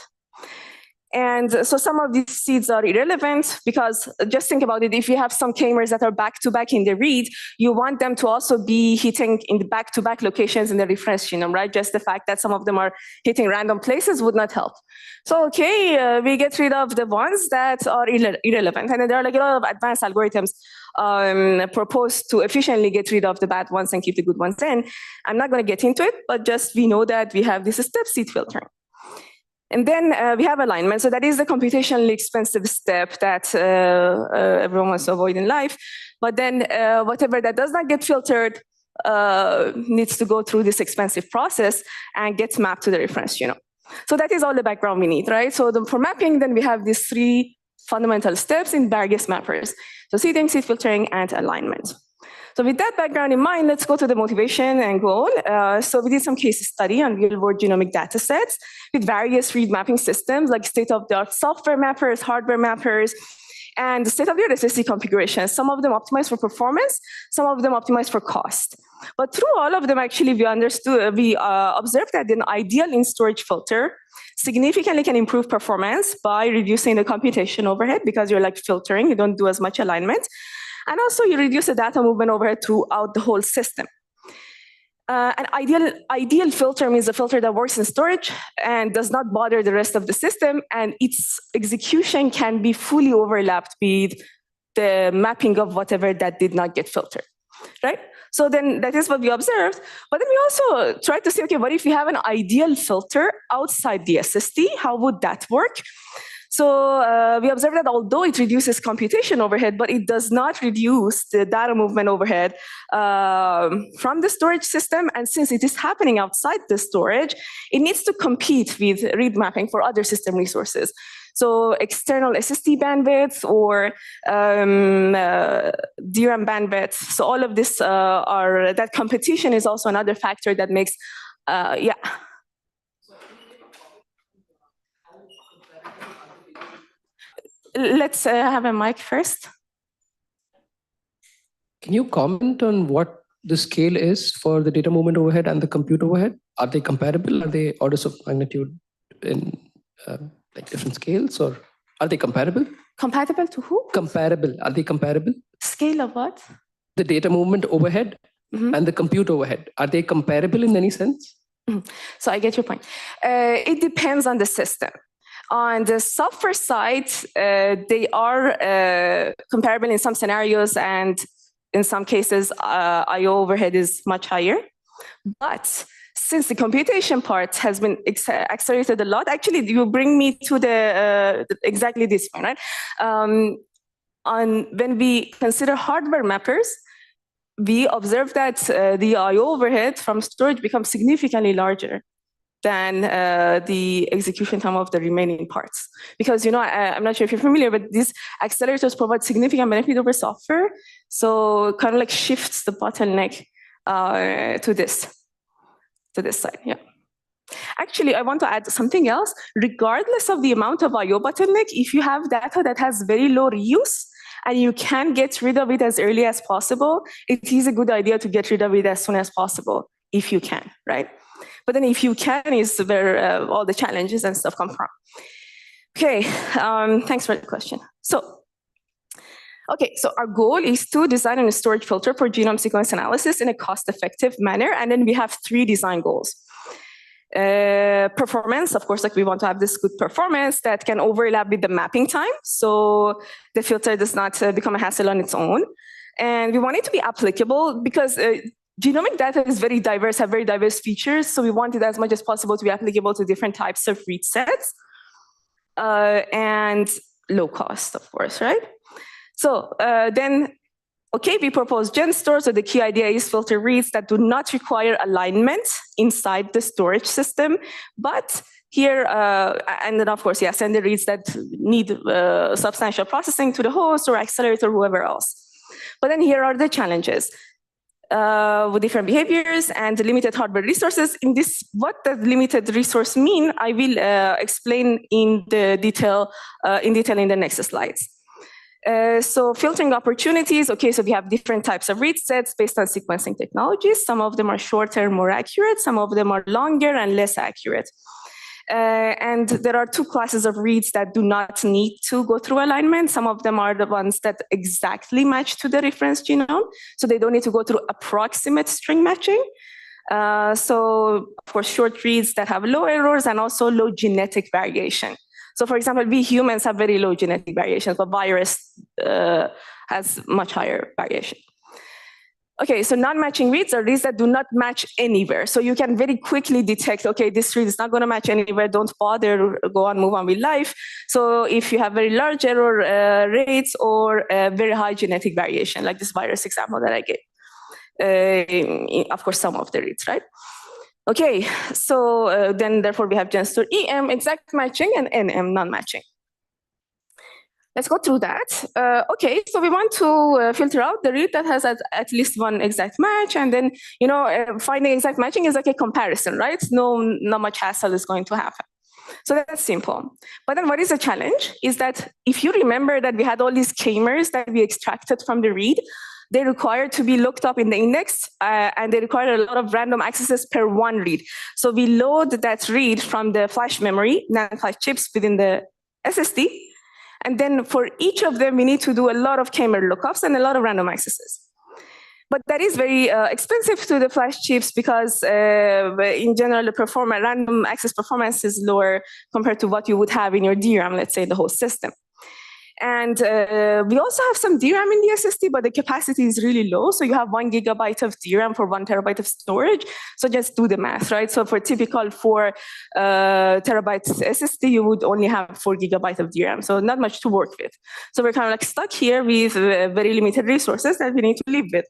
And so some of these seeds are irrelevant because just think about it. If you have some k-mers that are back-to-back in the read, you want them to also be hitting in the back-to-back locations in the reference genome, right? Just the fact that some of them are hitting random places would not help. So, okay, we get rid of the ones that are irrelevant. And then there are like a lot of advanced algorithms proposed to efficiently get rid of the bad ones and keep the good ones in. I'm not going to get into it, but just we know that we have this step seed filtering. And then we have alignment. So that is the computationally expensive step that everyone wants to avoid in life. But then whatever that does not get filtered needs to go through this expensive process and gets mapped to the reference genome. So that is all the background we need, right? So for mapping, then we have these 3 fundamental steps in various mappers. So seeding, seed filtering, and alignment. So with that background in mind, let's go to the motivation and goal. So we did some case study on real-world genomic data sets with various read mapping systems like state-of-the-art software mappers, hardware mappers, and state-of-the-art SSD configurations. Some of them optimized for performance, some of them optimized for cost. But through all of them, actually, we observed that an ideal in-storage filter significantly can improve performance by reducing the computation overhead because you're like filtering, you don't do as much alignment. And also you reduce the data movement overhead throughout the whole system. An ideal filter means a filter that works in storage and does not bother the rest of the system, and its execution can be fully overlapped with the mapping of whatever that did not get filtered, right? So then that is what we observed. But then we also tried to say, okay, what if we have an ideal filter outside the SSD? How would that work? So we observed that although it reduces computation overhead, but it does not reduce the data movement overhead from the storage system. And since it is happening outside the storage, it needs to compete with read mapping for other system resources. So external SSD bandwidth or DRAM bandwidth. So all of this that competition is also another factor that makes, yeah. Let's have a mic first. Can you comment on what the scale is for the data movement overhead and the compute overhead? Are they comparable? Are they orders of magnitude in like different scales, or are they comparable? Compatible to who? Comparable. Are they comparable? Scale of what? The data movement overhead and the compute overhead. Are they comparable in any sense? So I get your point. It depends on the system. On the software side, they are comparable in some scenarios, and in some cases, I/O overhead is much higher. But since the computation part has been accelerated a lot, actually, you bring me to the exactly this point, right? When we consider hardware mappers, we observe that the I/O overhead from storage becomes significantly larger than the execution time of the remaining parts. Because, you know, I'm not sure if you're familiar, but these accelerators provide significant benefit over software. So kind of like shifts the bottleneck to this side, yeah. Actually, I want to add something else. Regardless of the amount of I/O bottleneck, if you have data that has very low reuse, and you can get rid of it as early as possible, it is a good idea to get rid of it as soon as possible, if you can, right? But then if you can, is where all the challenges and stuff come from. Okay, thanks for the question. So our goal is to design a storage filter for genome sequence analysis in a cost-effective manner, and then we have 3 design goals. Performance, of course, like we want to have this good performance that can overlap with the mapping time, so the filter does not become a hassle on its own. And we want it to be applicable because genomic data is very diverse, have very diverse features, so we want it as much as possible to be applicable to different types of read sets, and low cost, of course, right? So then, okay, we propose GenStore, so the key idea is filter reads that do not require alignment inside the storage system, but here, and then of course, yeah, send the reads that need substantial processing to the host or accelerator, whoever else. But then here are the challenges. With different behaviors and limited hardware resources. In this, what does limited resource mean? I will explain in detail in the next slides. So filtering opportunities. Okay, so we have different types of read sets based on sequencing technologies. Some of them are shorter, more accurate. Some of them are longer and less accurate. And there are 2 classes of reads that do not need to go through alignment. Some of them are the ones that exactly match to the reference genome, so they don't need to go through approximate string matching. So for short reads that have low errors and also low genetic variation. So for example, we humans have very low genetic variations, but virus has much higher variation. Okay, so non-matching reads are reads that do not match anywhere. So you can very quickly detect, okay, this read is not going to match anywhere, don't bother, go on, move on with life. So if you have very large error rates or very high genetic variation, like this virus example that I gave, of course, some of the reads, right? Okay, so then therefore we have GenStore EM, exact matching, and NM, non-matching. Let's go through that. Okay, so we want to filter out the read that has at least one exact match, and then finding exact matching is like a comparison, right? Not much hassle is going to happen. So that's simple. But then what is the challenge is that if you remember that we had all these k-mers that we extracted from the read, they require to be looked up in the index, and they require a lot of random accesses per one read. So we load that read from the flash memory, NAND flash chips within the SSD. And then for each of them, we need to do a lot of k-mer lookups and a lot of random accesses. But that is very expensive to the flash chips because in general, the random access performance is lower compared to what you would have in your DRAM, let's say the whole system. And we also have some DRAM in the SSD, but the capacity is really low. So you have 1 gigabyte of DRAM for 1 terabyte of storage. So just do the math, right? So for typical 4 terabytes SSD, you would only have 4 gigabytes of DRAM. So not much to work with. So we're kind of like stuck here with very limited resources that we need to live with.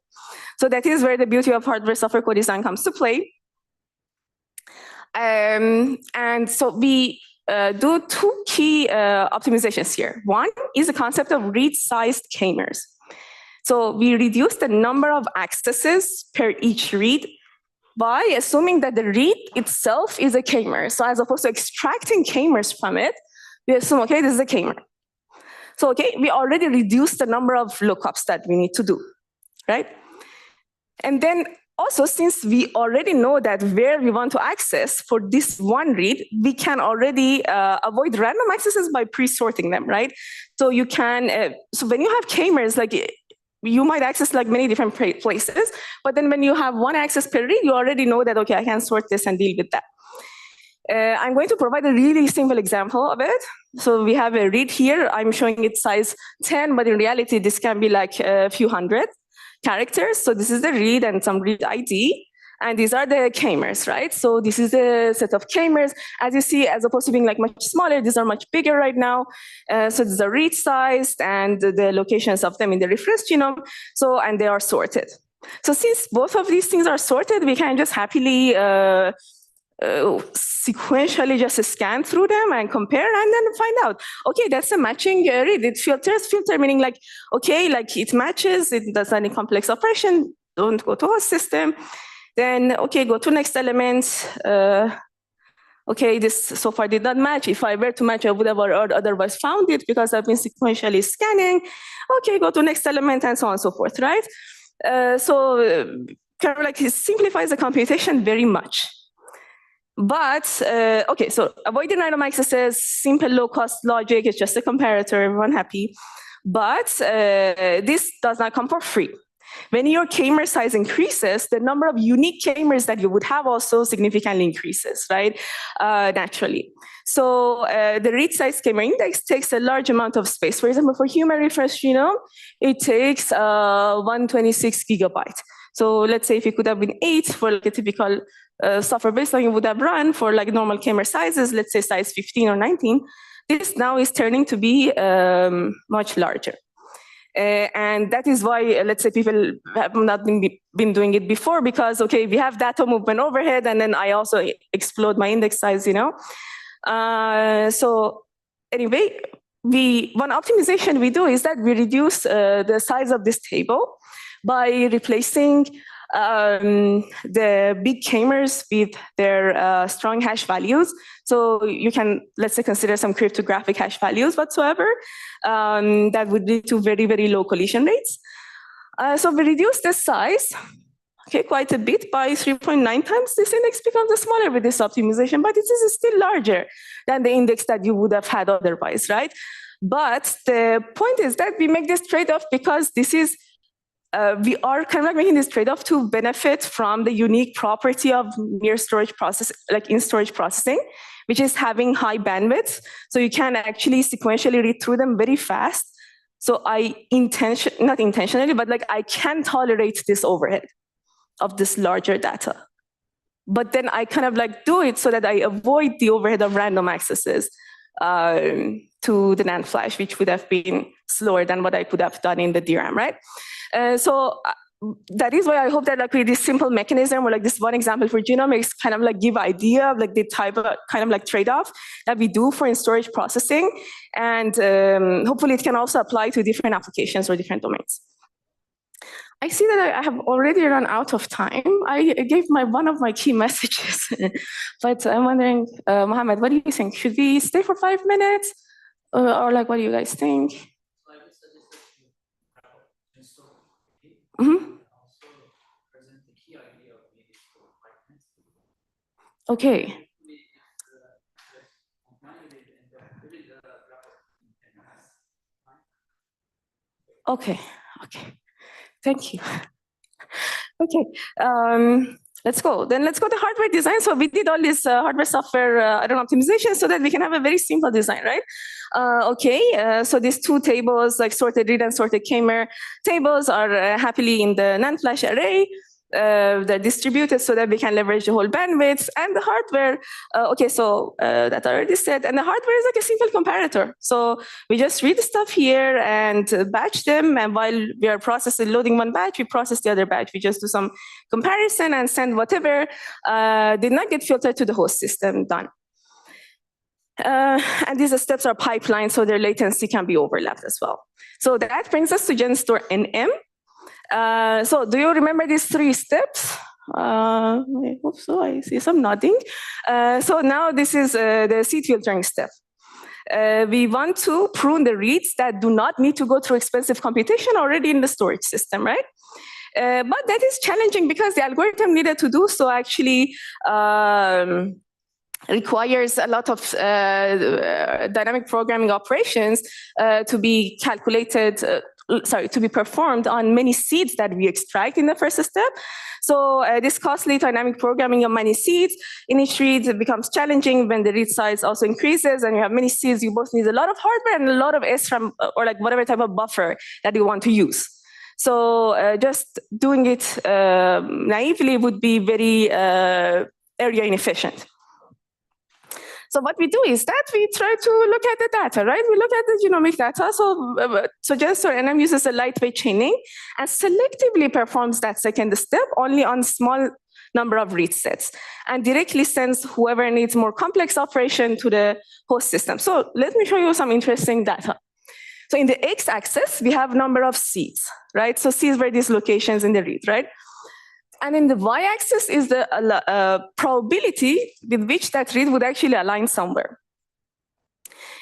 So that is where the beauty of hardware software co-design comes to play. And so we do 2 key optimizations here. One is the concept of read-sized k-mers. So we reduce the number of accesses per each read by assuming that the read itself is a k-mer. So as opposed to extracting k-mers from it, we assume, okay, this is a k-mer. So, okay, we already reduced the number of lookups that we need to do, right? And then also, since we already know that where we want to access for this one read, we can already avoid random accesses by pre-sorting them, right? So you can, so when you have k-mers, like you might access like many different places, but then when you have one access per read, you already know that, okay, I can sort this and deal with that. I'm going to provide a really simple example of it. So we have a read here. I'm showing it size 10, but in reality, this can be like a few hundred characters. So this is the read and some read ID. And these are the k-mers, right? So this is a set of k-mers. As you see, as opposed to being like much smaller, these are much bigger right now. So these are read sized and the locations of them in the reference genome. So, and they are sorted. So since both of these things are sorted, we can just happily sequentially just scan through them and compare and then find out, okay, that's a matching read. It filter meaning like, okay, like it matches, it does any complex operation, don't go to host system. Then, okay, go to next element. Okay, this so far did not match. If I were to match, I would have otherwise found it because I've been sequentially scanning. Okay, go to next element and so on and so forth, right? So kind of like it simplifies the computation very much. But, okay, so avoiding random accesses, simple low-cost logic, it's just a comparator, everyone happy. But this does not come for free. When your k-mer size increases, the number of unique k-mers that you would have also significantly increases, right? Naturally. So the read size k-mer index takes a large amount of space. For example, for human reference genome, it takes 126 gigabytes. So let's say if it could have been 8 for like a typical software baseline you would have run for like normal k-mer sizes, let's say size 15 or 19, this now is turning to be much larger. And that is why, let's say, people have not been doing it before because, okay, we have data movement overhead, and then I also explode my index size, you know. So anyway, one optimization we do is that we reduce the size of this table by replacing the big k-mers with their strong hash values. So you can, let's say, consider some cryptographic hash values whatsoever that would lead to very, very low collision rates. So we reduce the size, okay, quite a bit by 3.9 times. This index becomes smaller with this optimization, but it is still larger than the index that you would have had otherwise, right? But the point is that we make this trade-off because this is we are kind of like making this trade-off to benefit from the unique property of near storage process, like in storage processing, which is having high bandwidth. So you can actually sequentially read through them very fast So not intentionally, but like I can tolerate this overhead of this larger data. But then I kind of like do it so that I avoid the overhead of random accesses to the NAND flash, which would have been slower than what I could have done in the DRAM, right? So that is why I hope that like with this simple mechanism or like this one example for genomics kind of like give idea of like the type of kind of like trade-off that we do for in storage processing. And hopefully it can also apply to different applications or different domains. I see that I have already run out of time. I gave one of my key messages, but I'm wondering, Mohammed, what do you think? Should we stay for 5 minutes? Or like, what do you guys think? Mm-hmm. Okay. Okay. Thank you. Okay. Let's go. Then let's go to hardware design. So we did all this hardware software optimization so that we can have a very simple design, right? So these two tables, like sorted read and sorted K-mer tables, are happily in the NAND flash array. They're distributed so that we can leverage the whole bandwidth and the hardware. That I already said. And the hardware is like a simple comparator. So we just read the stuff here and batch them. And while we are loading one batch, we process the other batch. We just do some comparison and send whatever did not get filtered to the host system done. And these steps are pipelined, so their latency can be overlapped as well. So that brings us to GenStore NM. So do you remember these 3 steps? I hope so. I see some nodding. So now this is the seed filtering step. We want to prune the reads that do not need to go through expensive computation already in the storage system, right? But that is challenging because the algorithm needed to do so actually requires a lot of dynamic programming operations to be calculated, to be performed on many seeds that we extract in the first step. So this costly dynamic programming of many seeds in each read becomes challenging when the read size also increases and you have many seeds. You both need a lot of hardware and a lot of SRAM or like whatever type of buffer that you want to use. So just doing it naively would be very area inefficient. So what we do is that we try to look at the data, right? We look at the genomic data. So GenStore NM uses a lightweight chaining and selectively performs that second step only on small number of read sets and directly sends whoever needs more complex operation to the host system. So let me show you some interesting data. So in the x-axis, we have number of seeds, right? So seeds were these locations in the read, right? And in the y-axis is the probability with which that read would actually align somewhere.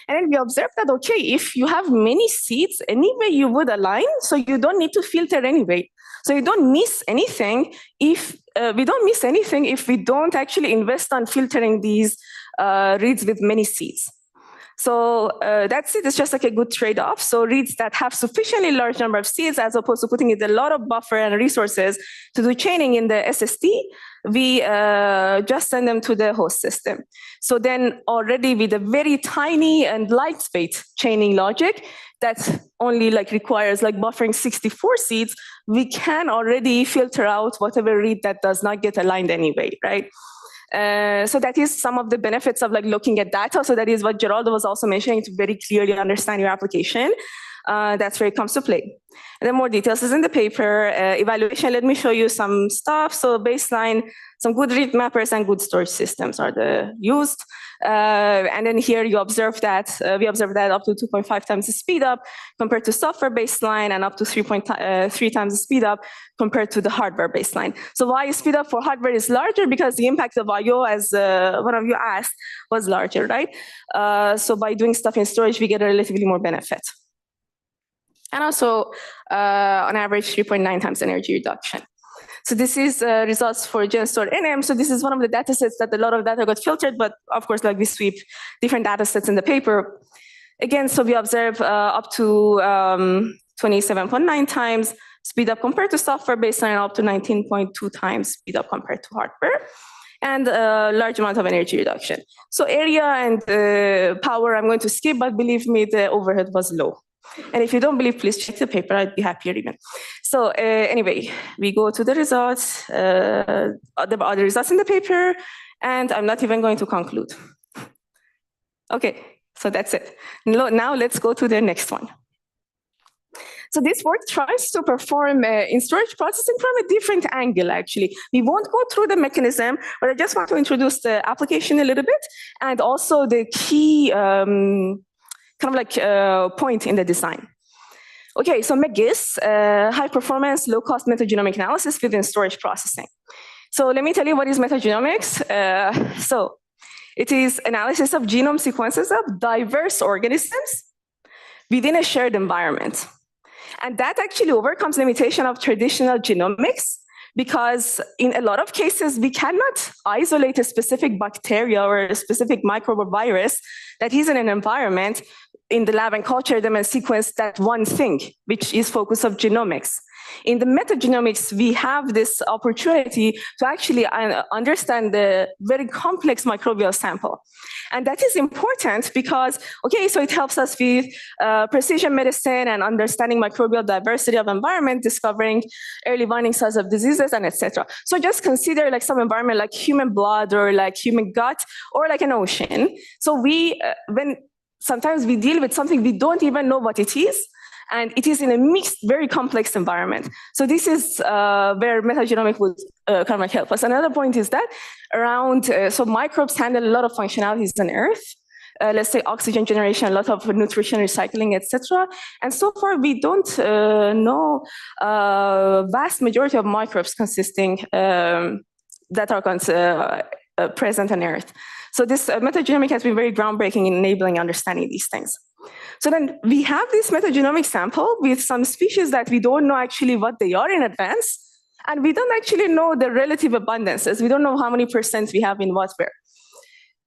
And then we observe that, okay, if you have many seeds, anyway you would align, so you don't need to filter anyway. So you don't miss anything if we don't actually invest on filtering these reads with many seeds. So that's it. It's just like a good trade-off. So reads that have sufficiently large number of seeds, as opposed to putting in a lot of buffer and resources to do chaining in the SSD, we just send them to the host system. So then already with a very tiny and lightweight chaining logic that only like requires like buffering 64 seeds, we can already filter out whatever read that does not get aligned anyway, right? So that is some of the benefits of like looking at data. So that is what Geraldo was also mentioning, to very clearly understand your application. That's where it comes to play. And then more details is in the paper. Evaluation, let me show you some stuff. So baseline, some good read mappers and good storage systems are used. And then here you observe that, we observe that up to 2.5 times the speed up compared to software baseline and up to 3.3 times the speed up compared to the hardware baseline. So why speed up for hardware is larger? Because the impact of I/O, as one of you asked, was larger, right? So by doing stuff in storage, we get a relatively more benefit. And also, on average, 3.9 times energy reduction. So this is results for GenStore NM. So this is one of the data sets that a lot of data got filtered, but of course, like we sweep different data sets in the paper. Again, so we observe up to 27.9 times speed up compared to software baseline, up to 19.2 times speed up compared to hardware, and a large amount of energy reduction. So area and power, I'm going to skip, but believe me, the overhead was low. And if you don't believe, please check the paper. I'd be happier even. So anyway, we go to the results. The other results in the paper, and I'm not even going to conclude. Okay, so that's it. Now let's go to the next one. So this work tries to perform in storage processing from a different angle, actually. We won't go through the mechanism, but I just want to introduce the application a little bit, and also the key point in the design. Okay, so McGIS, high performance, low cost metagenomic analysis within storage processing. So let me tell you what is metagenomics. So it is analysis of genome sequences of diverse organisms within a shared environment. And that actually overcomes limitation of traditional genomics, because in a lot of cases, we cannot isolate a specific bacteria or a specific microbe or virus that is in an environment in the lab and culture them and sequence that one thing, which is focus of genomics. In the metagenomics, we have this opportunity to actually understand the very complex microbial sample. And that is important because, okay, so it helps us with precision medicine and understanding microbial diversity of environment, discovering early warning signs of diseases, and etc. So just consider like some environment like human blood or like human gut or like an ocean. So sometimes we deal with something we don't even know what it is, and it is in a mixed, very complex environment. So this is where metagenomics would kind of help us. Another point is that so microbes handle a lot of functionalities on Earth. Let's say oxygen generation, a lot of nutrition recycling, etc. And so far, we don't know vast majority of microbes consisting that are present on Earth. So this metagenomic has been very groundbreaking in enabling understanding these things. So then we have this metagenomic sample with some species that we don't know actually what they are in advance, and we don't actually know the relative abundances. We don't know how many percent we have in what where.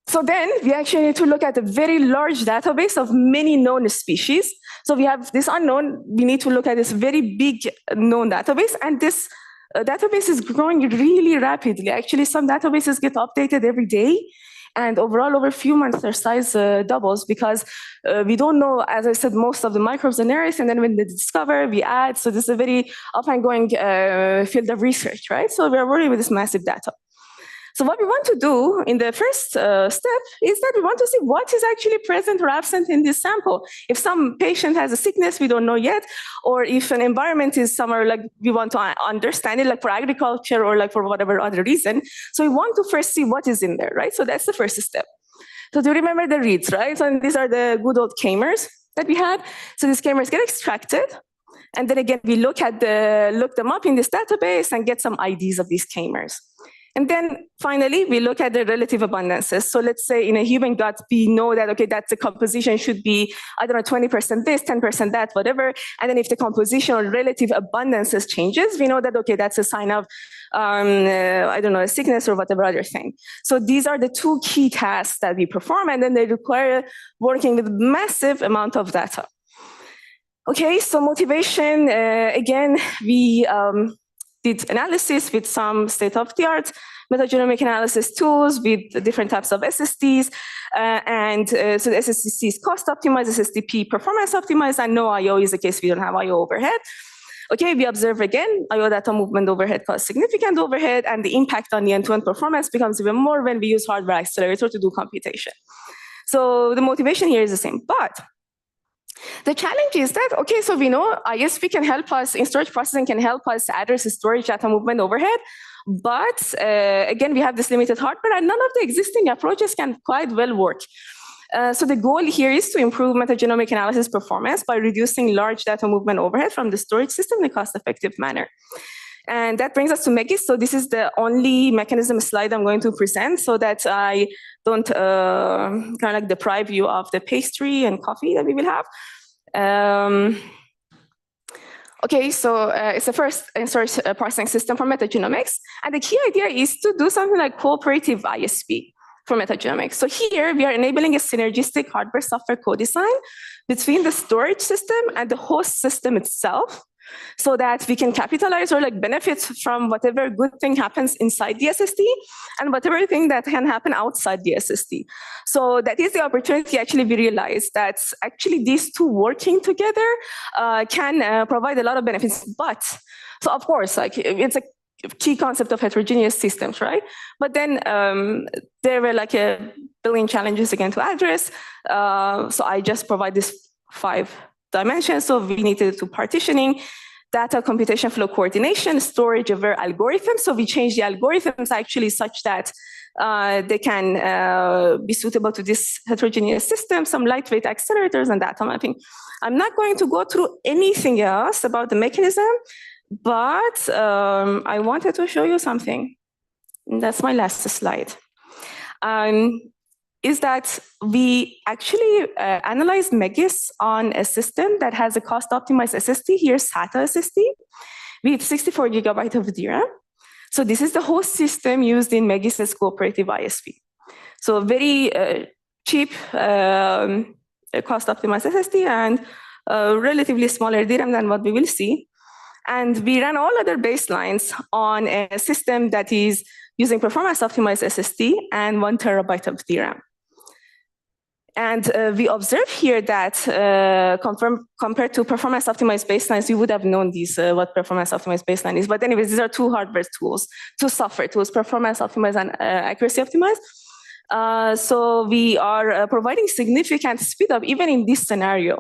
So then we actually need to look at a very large database of many known species. So we have this unknown, we need to look at this very big known database, and this database is growing really rapidly. Actually, some databases get updated every day. And overall, over a few months, their size doubles because we don't know, as I said, most of the microbes on Earth. And then when they discover, we add. So this is a very ongoing field of research, right? So we're working with this massive data. So what we want to do in the first step is that we want to see what is actually present or absent in this sample. If some patient has a sickness we don't know yet, or if an environment is somewhere like we want to understand it, like for agriculture or like for whatever other reason. So we want to first see what is in there, right? So that's the first step. So do you remember the reads, right? So these are the good old k-mers that we had. So these k-mers get extracted. And then again, we look them up in this database and get some IDs of these k-mers. And then finally, we look at the relative abundances. So let's say in a human gut, we know that, okay, that the composition should be, I don't know, 20% this, 10% that, whatever. And then if the composition or relative abundances changes, we know that, okay, that's a sign of, I don't know, a sickness or whatever other thing. So these are the two key tasks that we perform, and then they require working with massive amount of data. Okay, so motivation, again, we did analysis with some state-of-the-art metagenomic analysis tools with different types of SSDs. So the SSD is cost optimized, SSDP performance optimized, and no I/O is the case we don't have I/O overhead. Okay, we observe again, I/O data movement overhead causes significant overhead, and the impact on the end-to-end performance becomes even more when we use hardware accelerator to do computation. So the motivation here is the same, but the challenge is that, okay, so we know ISP can help us, in storage processing can help us address the storage data movement overhead, but again, we have this limited hardware and none of the existing approaches can quite well work. So the goal here is to improve metagenomic analysis performance by reducing large data movement overhead from the storage system in a cost-effective manner. And that brings us to McGIS. So this is the only mechanism slide I'm going to present so that I don't kind of like deprive you of the pastry and coffee that we will have. Okay, so it's the first storage processing system for metagenomics. And the key idea is to do something like cooperative ISP for metagenomics. So here we are enabling a synergistic hardware software co-design between the storage system and the host system itself, so that we can capitalize or like benefit from whatever good thing happens inside the SSD and whatever thing that can happen outside the SSD. So that is the opportunity actually we realized that actually these two working together can provide a lot of benefits. But so of course, like it's a key concept of heterogeneous systems, right? But then there were like a billion challenges again to address. So I just provide this 5 dimensions. So we needed to partitioning, data computation flow coordination, storage over algorithms. So we changed the algorithms actually such that they can be suitable to this heterogeneous system, some lightweight accelerators and data mapping. I'm not going to go through anything else about the mechanism, but I wanted to show you something. That's my last slide. Is that we actually analyzed Megis on a system that has a cost-optimized SSD, here SATA SSD, with 64 GB of DRAM. So this is the whole system used in Megis' cooperative ISP. So very cheap cost-optimized SSD and relatively smaller DRAM than what we will see. And we ran all other baselines on a system that is using performance-optimized SSD and 1 TB of DRAM. And we observe here that compared to performance-optimized baselines, you would have known these, what performance-optimized baseline is. But anyways, these are 2 hardware tools, 2 software tools, performance-optimized and accuracy-optimized. So we are providing significant speed-up even in this scenario.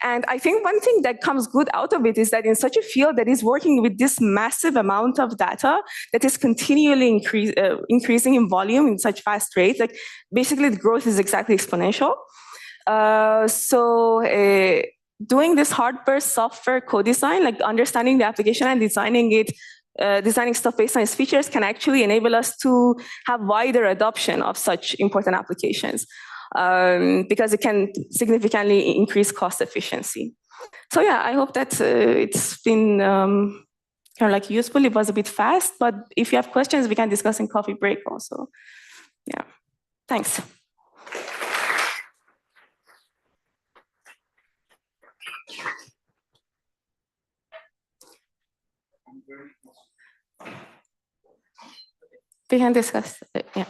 And I think one thing that comes good out of it is that in such a field that is working with this massive amount of data that is continually increasing in volume in such fast rates, like basically the growth is exactly exponential. Doing this hardware software co-design, like understanding the application and designing it, designing stuff based on its features can actually enable us to have wider adoption of such important applications. Because it can significantly increase cost efficiency. So yeah, I hope that it's been kind of like useful. It was a bit fast, but if you have questions, we can discuss in coffee break also. Yeah, thanks. We can discuss it, yeah.